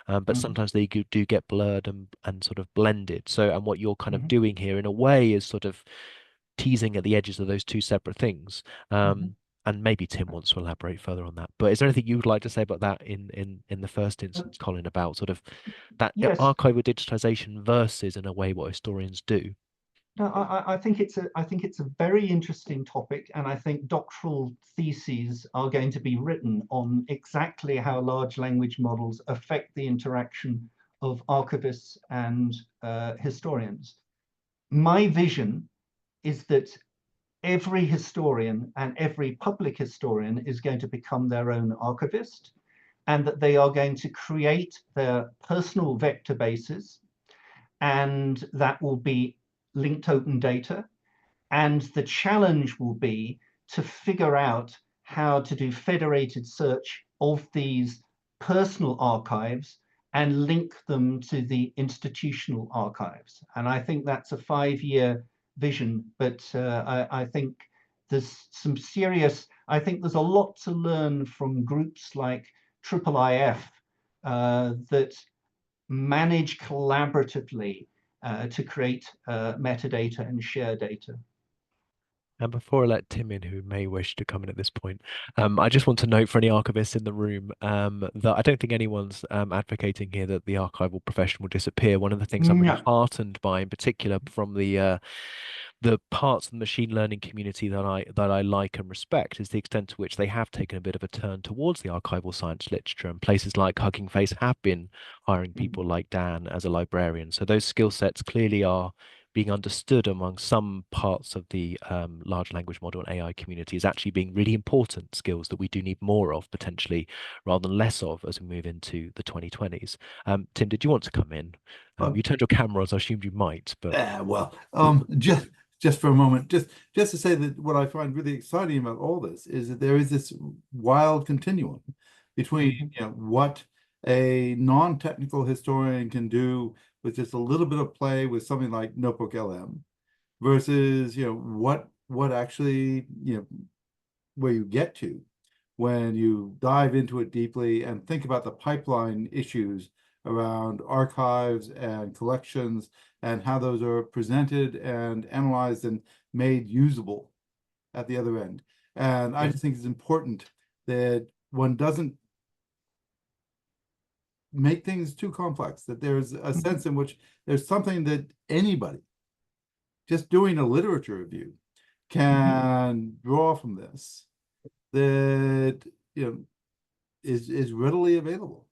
but Mhm, sometimes they do get blurred and sort of blended. So, and what you're kind of mhm, doing here in a way is sort of teasing at the edges of those two separate things. mhm. And maybe Tim wants to elaborate further on that. But is there anything you would like to say about that in the first Uh, instance, Colin, about sort of that Yes, archival digitization versus in a way what historians do? no, I think it's a very interesting topic, and I think doctoral theses are going to be written on exactly how large language models affect the interaction of archivists and historians. My vision is that every historian and every public historian is going to become their own archivist, and that they are going to create their personal vector bases, and that will be linked open data. And the challenge will be to figure out how to do federated search of these personal archives and link them to the institutional archives. And I think that's a 5-year vision, but I think there's some serious, I think there's a lot to learn from groups like IIIF that manage collaboratively to create metadata and share data. And before I let Tim in, who may wish to come in at this point, I just want to note for any archivists in the room that I don't think anyone's advocating here that the archival profession will disappear. One of the things I'm really No. heartened by, in particular, from the parts of the machine learning community that I like and respect, is the extent to which they have taken a bit of a turn towards the archival science literature, and places like Hugging Face have been hiring people like Dan as a librarian. So those skill sets clearly are being understood among some parts of the large language model and AI community as actually being really important skills that we do need more of potentially rather than less of as we move into the 2020s. Tim, did you want to come in? Uh, You turned your camera on, so I assumed you might, but well, just just for a moment, just to say that what I find really exciting about all this is that there is this wild continuum between what a non-technical historian can do with just a little bit of play with something like Notebook LM versus what actually where you get to when you dive into it deeply and think about the pipeline issues around archives and collections and how those are presented and analyzed and made usable at the other end. And I just think it's important that one doesn't make things too complex, that there's a sense in which there's something that anybody just doing a literature review can draw from this that is readily available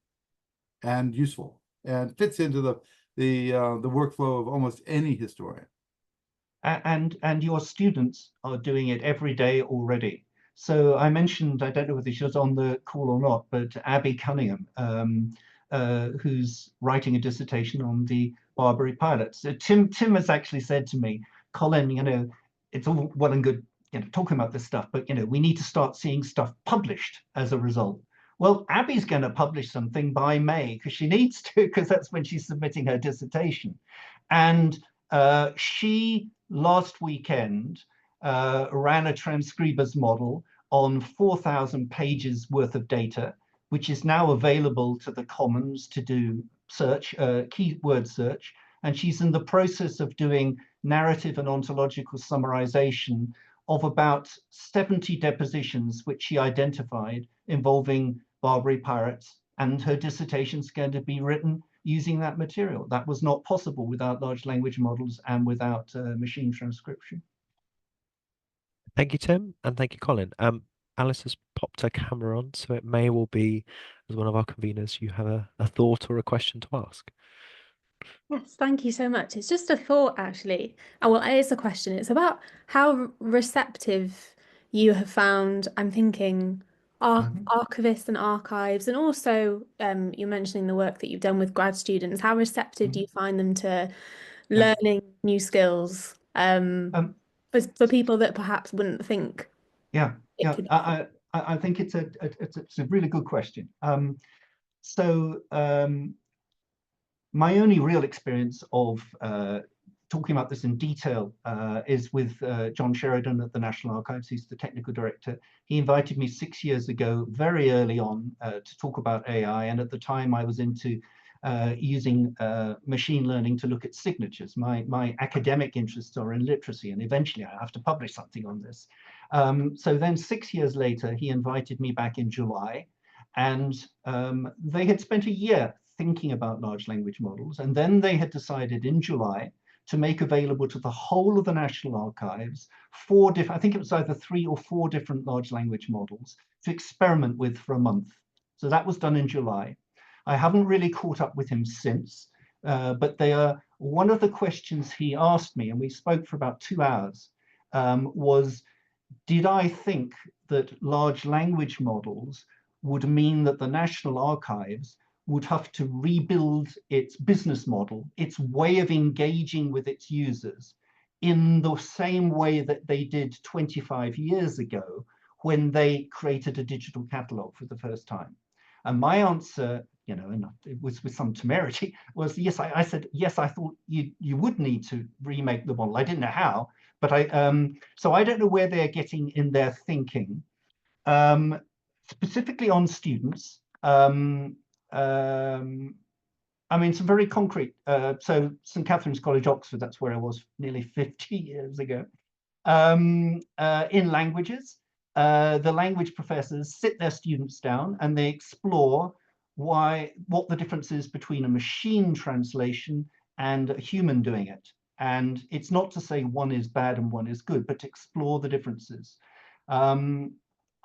and useful and fits into the workflow of almost any historian. And your students are doing it every day already. So I mentioned, I don't know whether she was on the call or not, but Abby Cunningham, who's writing a dissertation on the Barbary pilots. Tim has actually said to me, Colin, it's all well and good, talking about this stuff, but we need to start seeing stuff published as a result. Well, Abby's going to publish something by May because she needs to, because that's when she's submitting her dissertation. And she last weekend ran a transcribers model on 4,000 pages worth of data, which is now available to the Commons to do search, keyword search. And she's in the process of doing narrative and ontological summarization of about 70 depositions, which she identified involving Barbary pirates. And her dissertation is going to be written using that material. That was not possible without large language models and without machine transcription. Thank you, Tim, and thank you, Colin. Alice has popped her camera on, so it may well be, as one of our conveners, you have a thought or a question to ask. Yes, thank you so much. It's just a thought, actually. Oh, well, it is a question. It's about how receptive you have found, I'm thinking, archivists and archives, and also you're mentioning the work that you've done with grad students. How receptive do you find them to learning new skills for people that perhaps wouldn't think? I think it's a really good question. My only real experience of talking about this in detail is with John Sheridan at the National Archives. He's the technical director. He invited me 6 years ago, very early on, to talk about AI. And at the time I was into using machine learning to look at signatures. My academic interests are in literacy, and eventually I have to publish something on this. So then 6 years later, he invited me back in July, and they had spent a year thinking about large language models. And then they had decided in July to make available to the whole of the National Archives 4 different, I think it was either 3 or 4 different large language models to experiment with for a month. So that was done in July. I haven't really caught up with him since, but they are, one of the questions he asked me, and we spoke for about 2 hours, was, did I think that large language models would mean that the National Archives would have to rebuild its business model, its way of engaging with its users, in the same way that they did 25 years ago when they created a digital catalog for the first time? And my answer, and it was with some temerity, was yes. I said, yes, I thought you would need to remake the model. I didn't know how, but so I don't know where they're getting in their thinking. Specifically on students, I mean, some very concrete. So St. Catherine's College, Oxford, that's where I was nearly 50 years ago. In languages, the language professors sit their students down and they explore what the difference is between a machine translation and a human doing it. And it's not to say one is bad and one is good, but to explore the differences.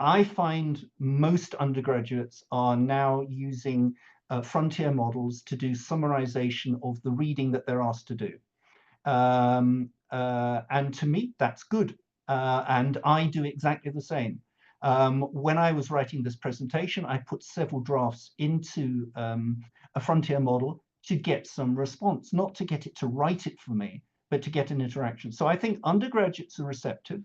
I find most undergraduates are now using frontier models to do summarization of the reading that they're asked to do. And to me, that's good. And I do exactly the same. When I was writing this presentation, I put several drafts into a frontier model to get some response, not to get it to write it for me, but to get an interaction. So I think undergraduates are receptive.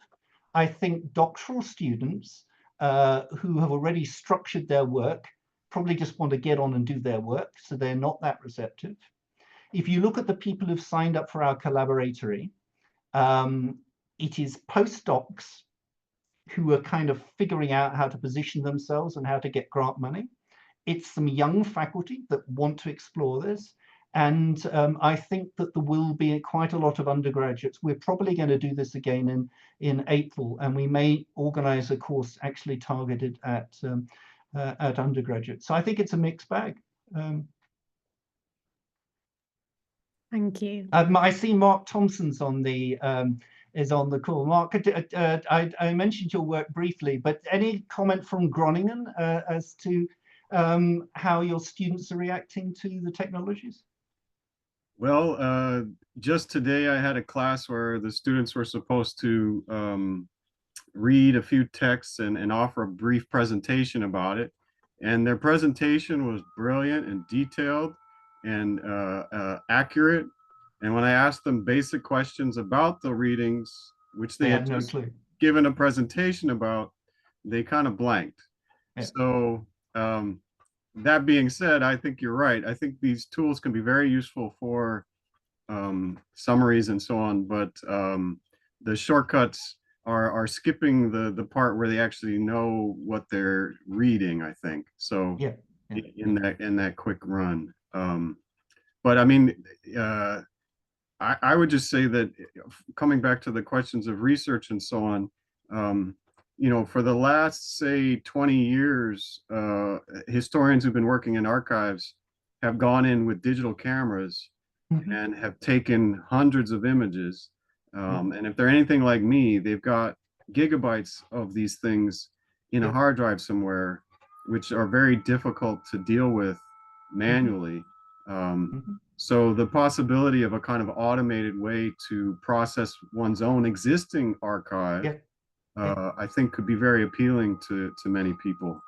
I think doctoral students who have already structured their work probably just want to get on and do their work, so they're not that receptive. If you look at the people who've signed up for our collaboratory, it is postdocs who are kind of figuring out how to position themselves and how to get grant money. It's some young faculty that want to explore this. And I think that there will be quite a lot of undergraduates. We're probably going to do this again in April, and we may organize a course actually targeted at undergraduates. So I think it's a mixed bag. Thank you. I see Mark Thompson's on the is on the call. Mark, I mentioned your work briefly, but any comment from Groningen as to how your students are reacting to the technologies? Well, just today I had a class where the students were supposed to read a few texts and offer a brief presentation about it. And their presentation was brilliant and detailed and accurate. And when I asked them basic questions about the readings, which they had no just clue. given a presentation about, they kind of blanked. Yeah. So that being said, I think you're right. I think these tools can be very useful for summaries and so on, but the shortcuts are skipping the part where they actually know what they're reading, I think. So yeah. in that quick run. But I mean, I would just say that coming back to the questions of research and so on, you know, for the last, say, 20 years, historians who've been working in archives have gone in with digital cameras and have taken hundreds of images. And if they're anything like me, they've got gigabytes of these things in a hard drive somewhere, which are very difficult to deal with manually. So the possibility of a kind of automated way to process one's own existing archive, I think could be very appealing to many people.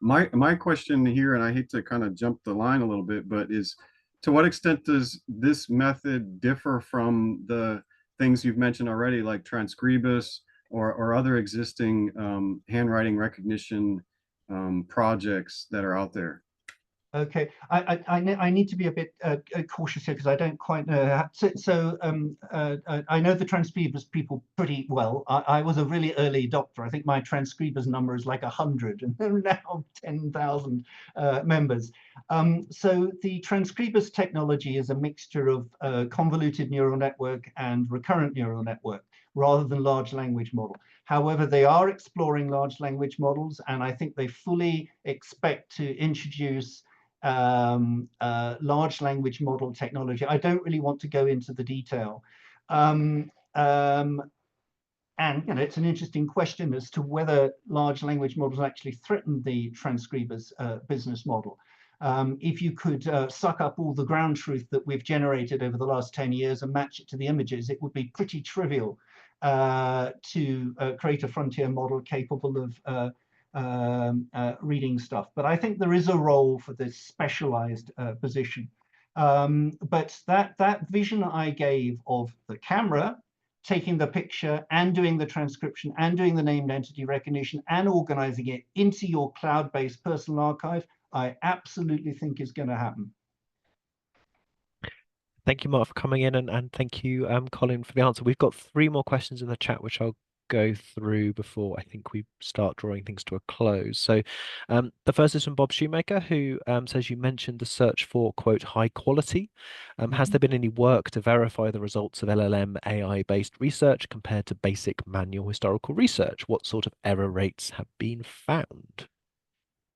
My question here, and I hate to kind of jump the line a little bit, but is to what extent does this method differ from the things you've mentioned already, like Transcribus or other existing handwriting recognition projects that are out there? Okay, I need to be a bit cautious here because I don't quite know. I know the Transcribus people pretty well. I was a really early doctor. I think my Transcribus number is like 100, and there are now 10,000 members. So the Transcribus technology is a mixture of convoluted neural network and recurrent neural network rather than large language model. However, they are exploring large language models, and I think they fully expect to introduce large language model technology. I don't really want to go into the detail. And you know, it's an interesting question as to whether large language models actually threaten the Transcribus business model. If you could suck up all the ground truth that we've generated over the last 10 years and match it to the images, it would be pretty trivial to create a frontier model capable of reading stuff. But I think there is a role for this specialized position. But that vision I gave of the camera taking the picture and doing the transcription and doing the named entity recognition and organizing it into your cloud-based personal archive, I absolutely think is going to happen. Thank you, Mark, for coming in, and thank you, Colin, for the answer. We've got 3 more questions in the chat, which I'll go through before I think we start drawing things to a close. So the first is from Bob Shoemaker, who says, you mentioned the search for, quote, high quality. Has there been any work to verify the results of LLM AI-based research compared to basic manual historical research? What sort of error rates have been found?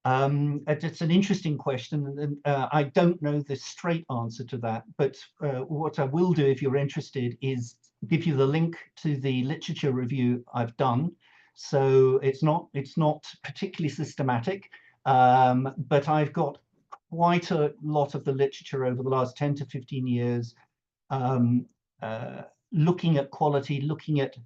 It's an interesting question, and I don't know the straight answer to that, but what I will do if you're interested is give you the link to the literature review I've done. So it's not particularly systematic, but I've got quite a lot of the literature over the last 10 to 15 years, looking at quality, looking at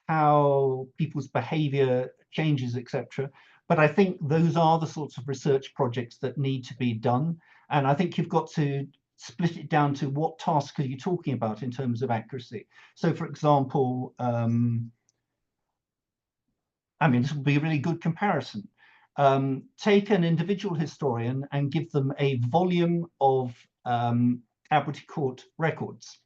how people's behavior changes, etc. But I think those are the sorts of research projects that need to be done. And I think you've got to split it down to what task are you talking about in terms of accuracy. So, for example, I mean, this would be a really good comparison. Take an individual historian and give them a volume of Admiralty Court records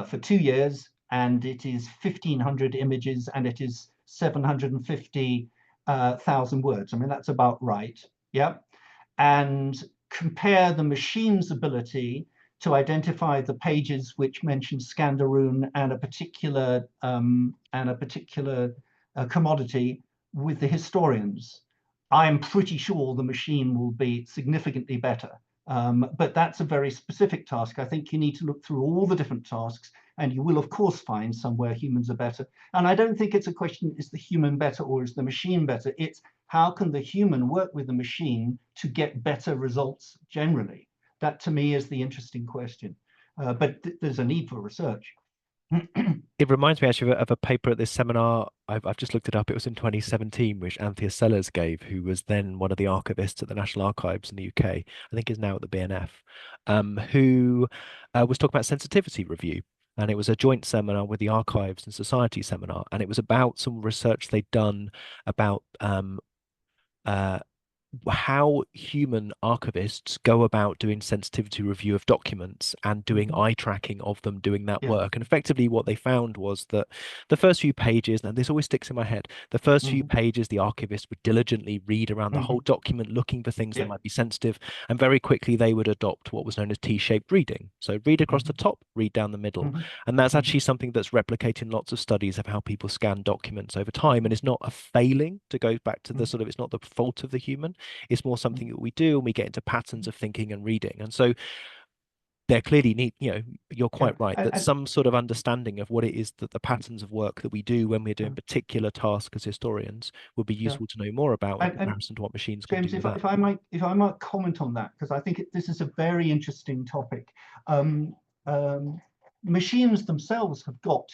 for 2 years, and it is 1,500 images, and it is 750,000 words. I mean, that's about right. Yeah. And compare the machine's ability to identify the pages which mention Scandaroon and a particular commodity with the historians. I'm pretty sure the machine will be significantly better. But that's a very specific task. I think you need to look through all the different tasks, and you will, of course, find somewhere humans are better. And I don't think it's a question, is the human better or is the machine better? It's how can the human work with the machine to get better results generally? That, to me, is the interesting question. But there's a need for research. It reminds me actually of a paper at this seminar. I've just looked it up. It was in 2017, which Anthea Sellers gave, who was then one of the archivists at the National Archives in the UK. I think is now at the BNF, who was talking about sensitivity review. And it was a joint seminar with the Archives and Society seminar. And it was about some research they'd done about how human archivists go about doing sensitivity review of documents and doing eye tracking of them doing that work. And effectively what they found was that the first few pages, and this always sticks in my head, the first few pages, the archivist would diligently read around the whole document, looking for things that might be sensitive, and very quickly they would adopt what was known as T-shaped reading. So read across the top, read down the middle. And that's actually something that's replicated in lots of studies of how people scan documents over time. And it's not a failing, to go back to the sort of, it's not the fault of the human. It's more something that we do, and we get into patterns of thinking and reading. And so there clearly need, you're quite right, that some sort of understanding of what it is that the patterns of work that we do when we're doing particular tasks as historians would be useful to know more about in comparison to what machines can James, do. if I might comment on that, because I think this is a very interesting topic. Machines themselves have got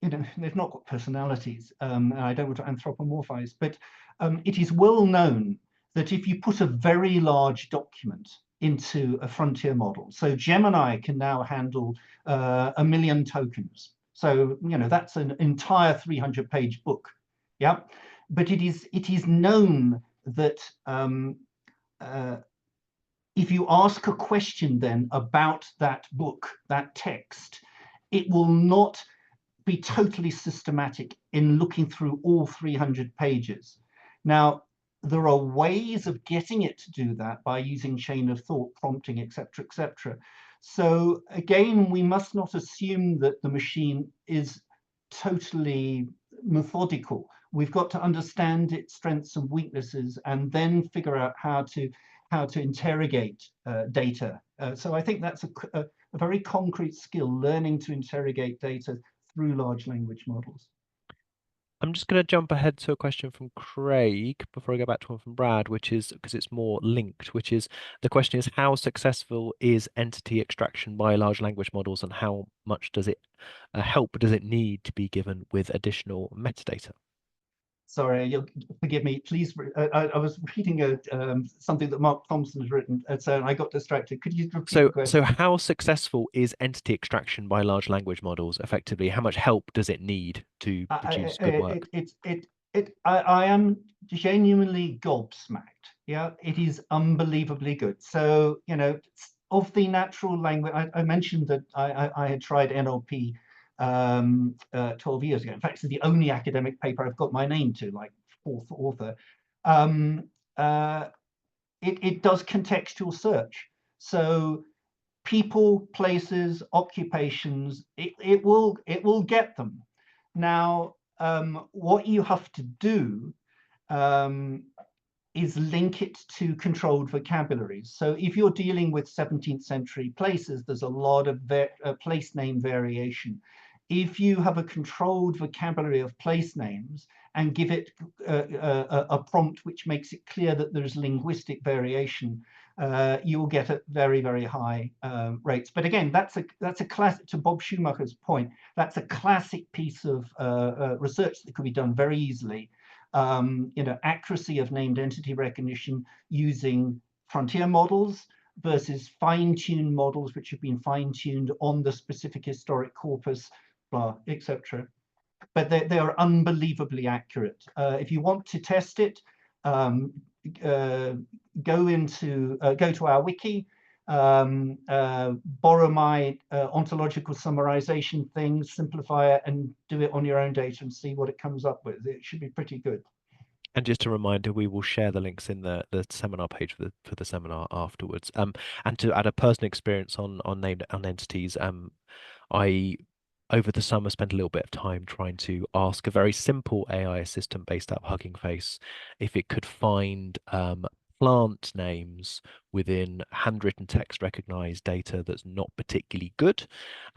they've not got personalities, and I don't want to anthropomorphize, but it is well known that if you put a very large document into a frontier model, so Gemini can now handle 1 million tokens. So, that's an entire 300-page book. Yeah. But it is known that if you ask a question then about that book, that text, it will not be totally systematic in looking through all 300 pages. Now, there are ways of getting it to do that by using chain of thought, prompting, etc., etc. So again, we must not assume that the machine is totally methodical. We've got to understand its strengths and weaknesses, and then figure out how to interrogate data. So I think that's a very concrete skill, learning to interrogate data through large language models. I'm just going to jump ahead to a question from Craig before I go back to one from Brad, which is, because it's more linked, which is, the question is, how successful is entity extraction by large language models, and how much does it does it need to be given with additional metadata? Sorry, you'll forgive me, please. I was reading something that Mark Thompson has written, so I got distracted. Could you repeat the question? So how successful is entity extraction by large language models effectively? How much help does it need to produce good work? I am genuinely gobsmacked. Yeah, it is unbelievably good. So, of the natural language, I mentioned that I had tried NLP 12 years ago. In fact, it's the only academic paper I've got my name to, like 4th author. It does contextual search. So people, places, occupations, it will get them. Now, what you have to do is link it to controlled vocabularies. So if you're dealing with 17th century places, there's a lot of place name variation. If you have a controlled vocabulary of place names and give it a prompt which makes it clear that there's linguistic variation, you'll get at very, very high rates. But again, that's a classic, to Bob Schumacher's point, that's a classic piece of research that could be done very easily. Accuracy of named entity recognition using frontier models versus fine-tuned models which have been fine-tuned on the specific historic corpus, blah, etc. But they are unbelievably accurate. If you want to test it, go to our wiki, borrow my ontological summarization thing, simplify it, and do it on your own data and see what it comes up with. It should be pretty good. And just a reminder, we will share the links in the seminar page for the seminar afterwards. And to add a personal experience on named entities, I over the summer spent a little bit of time trying to ask a very simple AI assistant based out of Hugging Face if it could find plant names within handwritten text recognized data that's not particularly good.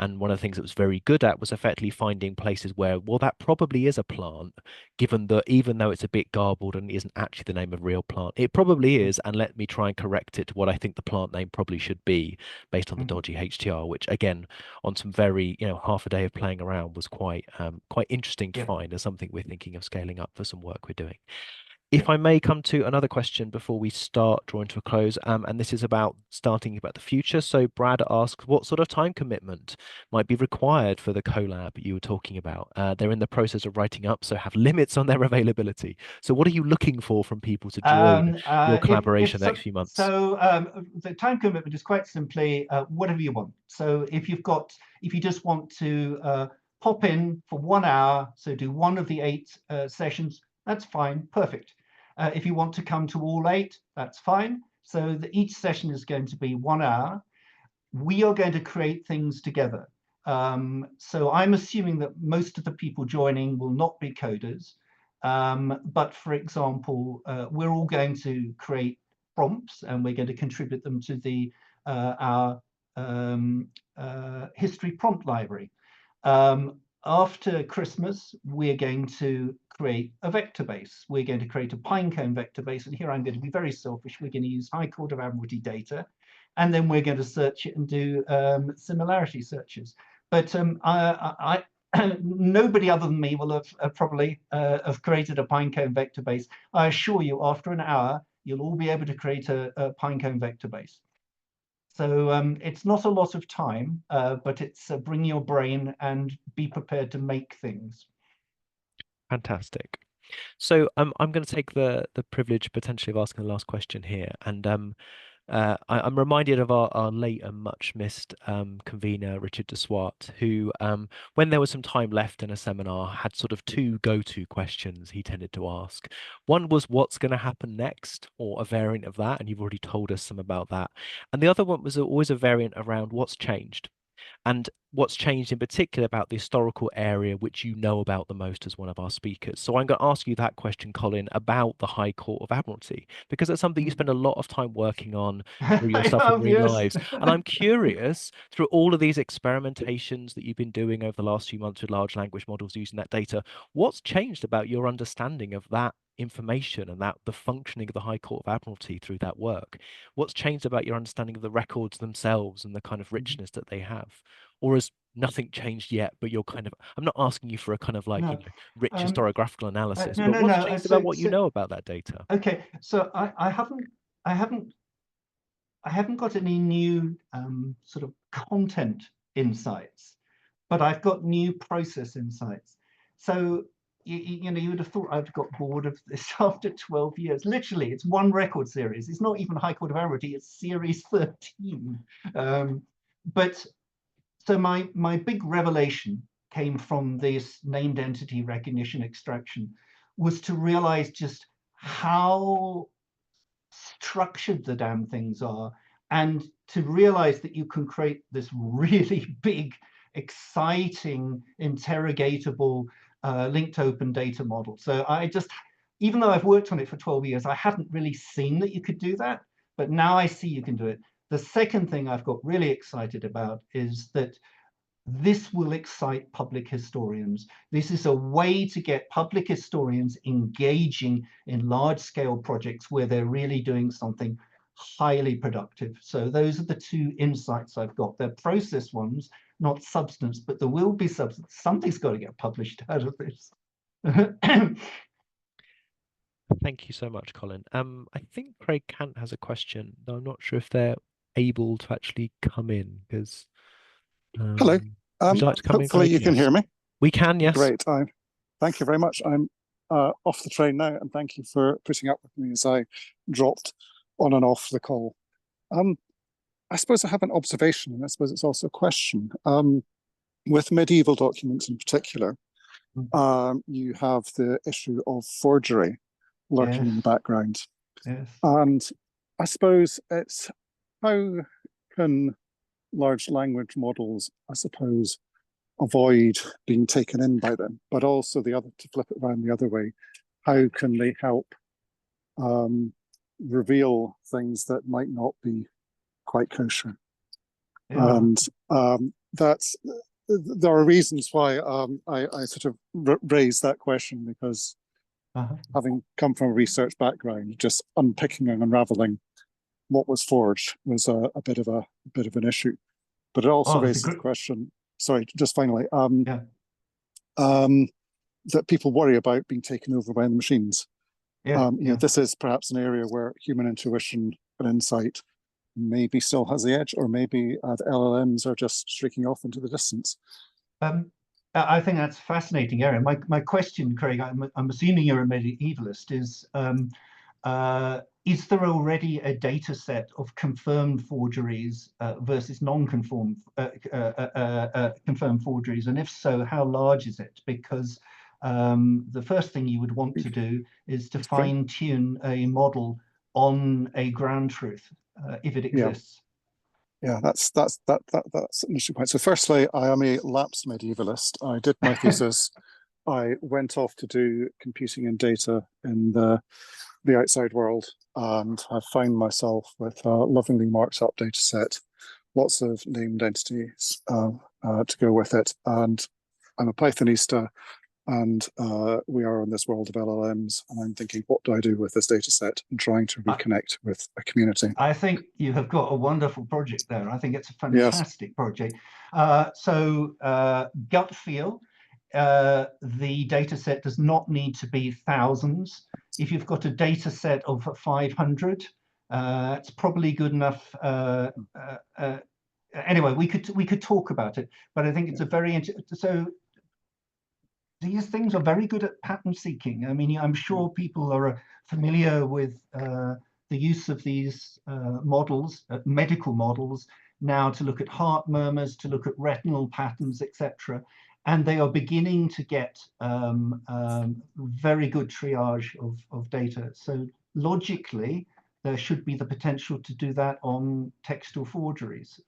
And one of the things it was very good at was effectively finding places where, well, that probably is a plant, given that even though it's a bit garbled and isn't actually the name of a real plant, it probably is. And let me try and correct it to what I think the plant name probably should be based on the dodgy HTR, which again, on some very, half a day of playing around was quite interesting to find as something we're thinking of scaling up for some work we're doing. If I may come to another question before we start drawing to a close, and this is about starting about the future. So Brad asks, what sort of time commitment might be required for the collab you were talking about? They're in the process of writing up, so have limits on their availability. So what are you looking for from people to join your collaboration the next few months? So the time commitment is quite simply whatever you want. So if you just want to pop in for 1 hour, so do one of the 8 sessions, that's fine, perfect. If you want to come to all 8, that's fine. So each session is going to be 1 hour. We are going to create things together. So I'm assuming that most of the people joining will not be coders. But for example, we're all going to create prompts and we're going to contribute them to our history prompt library. After Christmas, we're going to create a vector base. We're going to create a pinecone vector base. And here I'm going to be very selfish. We're going to use High Court of Admiralty data. And then we're going to search it and do similarity searches. But nobody other than me will have probably have created a pinecone vector base. I assure you, after an hour, you'll all be able to create a pinecone vector base. So it's not a lot of time, but it's bring your brain and be prepared to make things. Fantastic. So I'm going to take the privilege potentially of asking the last question here, and I'm reminded of our late and much missed convener, Richard de Swart, who, when there was some time left in a seminar, had sort of 2 go-to questions he tended to ask. One was what's going to happen next, or a variant of that, and you've already told us some about that. And the other one was always a variant around what's changed. And what's changed in particular about the historical area which you know about the most as one of our speakers. So I'm going to ask you that question, Colin, about the High Court of Admiralty, because it's something you spend a lot of time working on through your stuff in Marine Lives. And I'm curious, through all of these experimentations that you've been doing over the last few months with large language models using that data, what's changed about your understanding of that information and that the functioning of the High Court of Admiralty through that work? What's changed about your understanding of the records themselves and the kind of richness that they have? Or has nothing changed yet, but you're kind of, I'm not asking you for a kind of like, rich historiographical analysis, but what's changed about what you know about that data? Okay, so I haven't got any new sort of content insights, but I've got new process insights. So you would have thought I'd got bored of this after 12 years. Literally, it's one record series. It's not even High Court of Admiralty, it's series 13. But so my big revelation came from this named entity recognition extraction, was to realize just how structured the damn things are, and to realize that you can create this really big, exciting, interrogatable, linked open data model. So even though I've worked on it for 12 years, I hadn't really seen that you could do that, but now I see you can do it. The second thing I've got really excited about is that this will excite public historians. This is a way to get public historians engaging in large-scale projects where they're really doing something highly productive. So those are the 2 insights I've got. They're process ones, not substance, but there will be substance. Something's got to get published out of this. Thank you so much, Colin. I think Craig Kant has a question, though I'm not sure if they're able to actually come in? Because Hello. would you like to come in, Hopefully Craig? you can hear me. We can, yes. Great. Thank you very much. I'm off the train now, and thank you for putting up with me as I dropped on and off the call. I suppose I have an observation, and I suppose it's also a question. With medieval documents in particular, you have the issue of forgery lurking in the background. Yes. And I suppose it's how can large language models, I suppose, avoid being taken in by them, but also to flip it around the other way, how can they help reveal things that might not be quite kosher? Yeah. And there are reasons why I sort of raise that question, because having come from a research background, just unpicking and unraveling what was forged was a bit of an issue. But it also raises the question, sorry, just finally, that people worry about being taken over by the machines. This is perhaps an area where human intuition and insight maybe still has the edge, or maybe the LLMs are just streaking off into the distance. I think that's a fascinating area. My question, Craig, I'm assuming you're a medievalist, is there already a data set of confirmed forgeries versus non-confirmed confirmed forgeries? And if so, how large is it? Because the first thing you would want to do is to fine-tune a model on a ground truth, if it exists. Yeah, that's an interesting point. So firstly, I am a lapsed medievalist. I did my thesis. I went off to do computing and data in the outside world, and I found myself with a lovingly marked up data set, lots of named entities to go with it. And I'm a Pythonista, and we are in this world of LLMs, and I'm thinking, what do I do with this data set, and trying to reconnect with a community. I think you have got a wonderful project there. I think it's a fantastic project. So gut feel, the data set does not need to be thousands. If you've got a data set of 500, it's probably good enough. Anyway, we could talk about it, but I think it's a very so. These things are very good at pattern seeking. I mean, I'm sure people are familiar with the use of these models, medical models, now to look at heart murmurs, to look at retinal patterns, etc. And they are beginning to get very good triage of data. So logically, there should be the potential to do that on textual forgeries.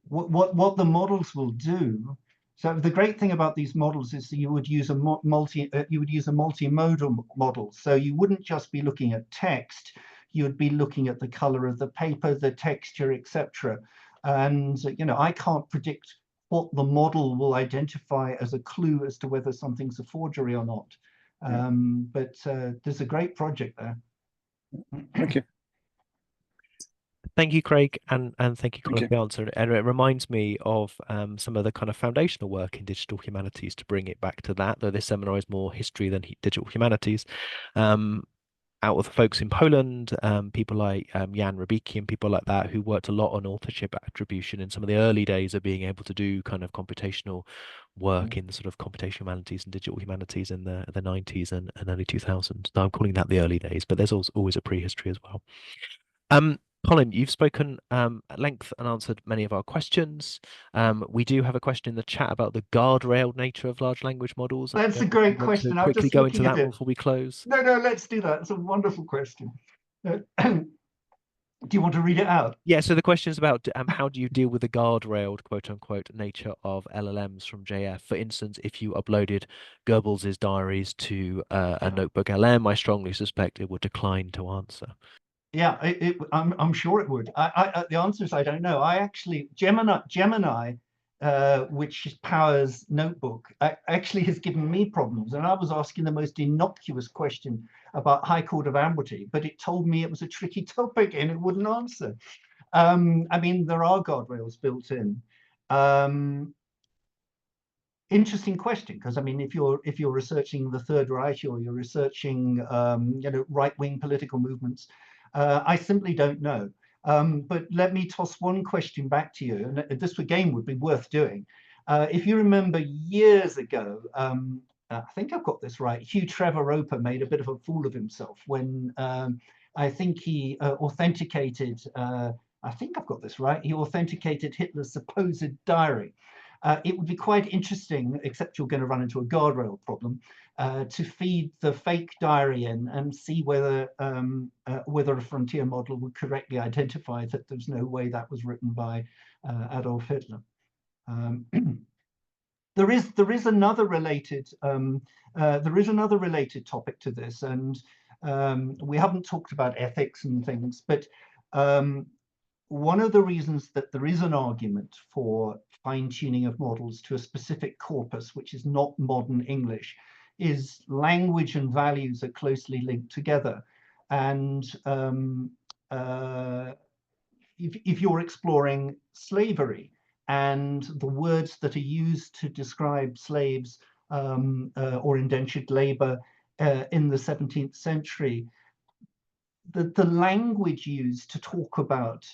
What the models will do. So the great thing about these models is that you would use a multimodal model. So you wouldn't just be looking at text, you would be looking at the color of the paper, the texture, etc. And I can't predict what the model will identify as a clue as to whether something's a forgery or not. But there's a great project there. Thank you. Thank you, Craig, and thank you, Colin, for the answer. And it reminds me of some of the kind of foundational work in digital humanities, to bring it back to that, though this seminar is more history than digital humanities. Out of the folks in Poland, people like Jan Rybicki and people like that, who worked a lot on authorship attribution in some of the early days of being able to do kind of computational work in the sort of computational humanities and digital humanities in the 90s and early 2000s. Now I'm calling that the early days, but there's always a prehistory as well. Colin, you've spoken at length and answered many of our questions. We do have a question in the chat about the guardrail nature of large language models. That's a great question. I'll quickly go into that one before we close. No, let's do that. It's a wonderful question. Do you want to read it out? Yeah, so the question is about how do you deal with the guardrailed, quote unquote, nature of LLMs from JF? For instance, if you uploaded Goebbels's diaries to a notebook LM, I strongly suspect it would decline to answer. Yeah, I'm sure it would. The answer is I don't know. Gemini, which powers Notebook, actually has given me problems. And I was asking the most innocuous question about High Court of Amity, but it told me it was a tricky topic and it wouldn't answer. I mean, there are guardrails built in. Interesting question, because I mean, if you're researching the Third Reich, or you're researching right-wing political movements, I simply don't know. But let me toss one question back to you, and this again would be worth doing. If you remember years ago, I think I've got this right, Hugh Trevor Roper made a bit of a fool of himself when I think he authenticated, I think I've got this right, he authenticated Hitler's supposed diary. It would be quite interesting, except you're going to run into a guardrail problem, to feed the fake diary in and see whether a frontier model would correctly identify that there's no way that was written by Adolf Hitler. There is another related topic to this, and we haven't talked about ethics and things, but one of the reasons that there is an argument for fine-tuning of models to a specific corpus, which is not modern English, is language and values are closely linked together. And if you're exploring slavery and the words that are used to describe slaves or indentured labor in the 17th century, the language used to talk about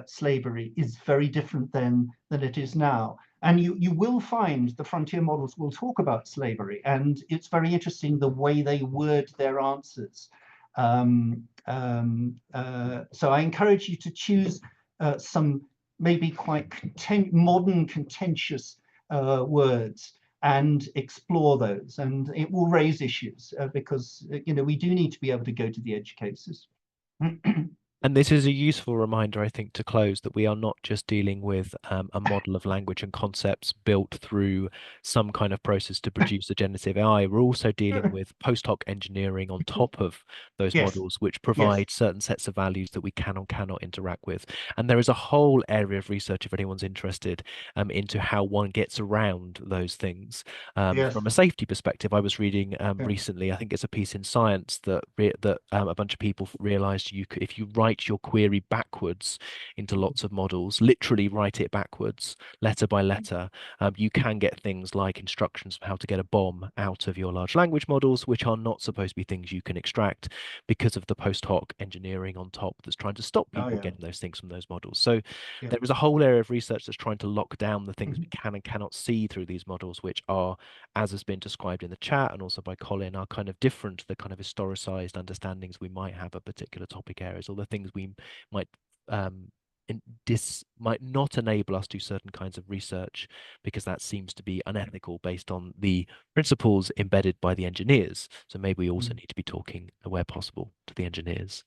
slavery is very different than it is now. And you will find the frontier models will talk about slavery, and it's very interesting the way they word their answers. So I encourage you to choose some maybe quite modern, contentious words and explore those, and it will raise issues because we do need to be able to go to the edge cases. And this is a useful reminder, I think, to close, that we are not just dealing with a model of language and concepts built through some kind of process to produce a generative AI. We're also dealing with post hoc engineering on top of those models, which provide certain sets of values that we can or cannot interact with. And there is a whole area of research, if anyone's interested, into how one gets around those things. From a safety perspective, I was reading recently, I think it's a piece in Science that a bunch of people realized if you write your query backwards into lots of models, literally write it backwards, letter by letter, you can get things like instructions for how to get a bomb out of your large language models, which are not supposed to be things you can extract because of the post hoc engineering on top that's trying to stop people getting those things from those models. So there is a whole area of research that's trying to lock down the things we can and cannot see through these models, which are, as has been described in the chat and also by Colin, are kind of different to the kind of historicized understandings we might have of particular topic areas, or the things we might might not enable us to do certain kinds of research because that seems to be unethical based on the principles embedded by the engineers. So maybe we also need to be talking, where possible, to the engineers.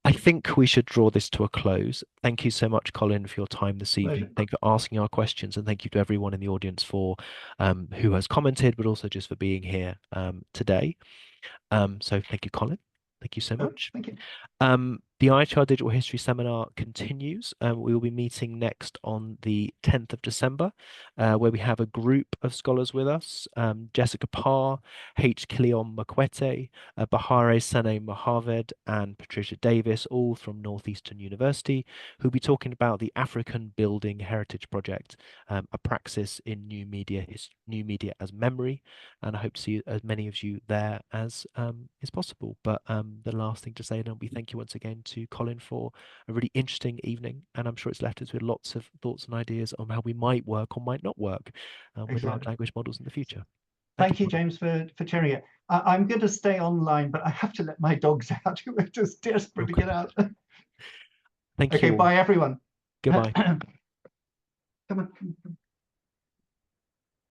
I think we should draw this to a close. Thank you so much, Colin, for your time this evening. Thank you for asking our questions, and thank you to everyone in the audience for who has commented, but also just for being here today. So thank you, Colin. Thank you so much. Thank you. The IHR Digital History Seminar continues. We will be meeting next on the 10th of December, where we have a group of scholars with us, Jessica Parr, H. Kilion Makwete, Bahare Sene Mohaved, and Patricia Davis, all from Northeastern University, who'll be talking about the African Building Heritage Project, a praxis in new media as memory. And I hope to see as many of you there as is possible. But the last thing to say, and we thank you once again to Colin for a really interesting evening, and I'm sure it's left us with lots of thoughts and ideas on how we might work or might not work with large language models in the future. Thank you, James, for chairing it. I'm going to stay online, but I have to let my dogs out who are just desperate to get out. Thank you. Okay, bye everyone. Goodbye. Come on.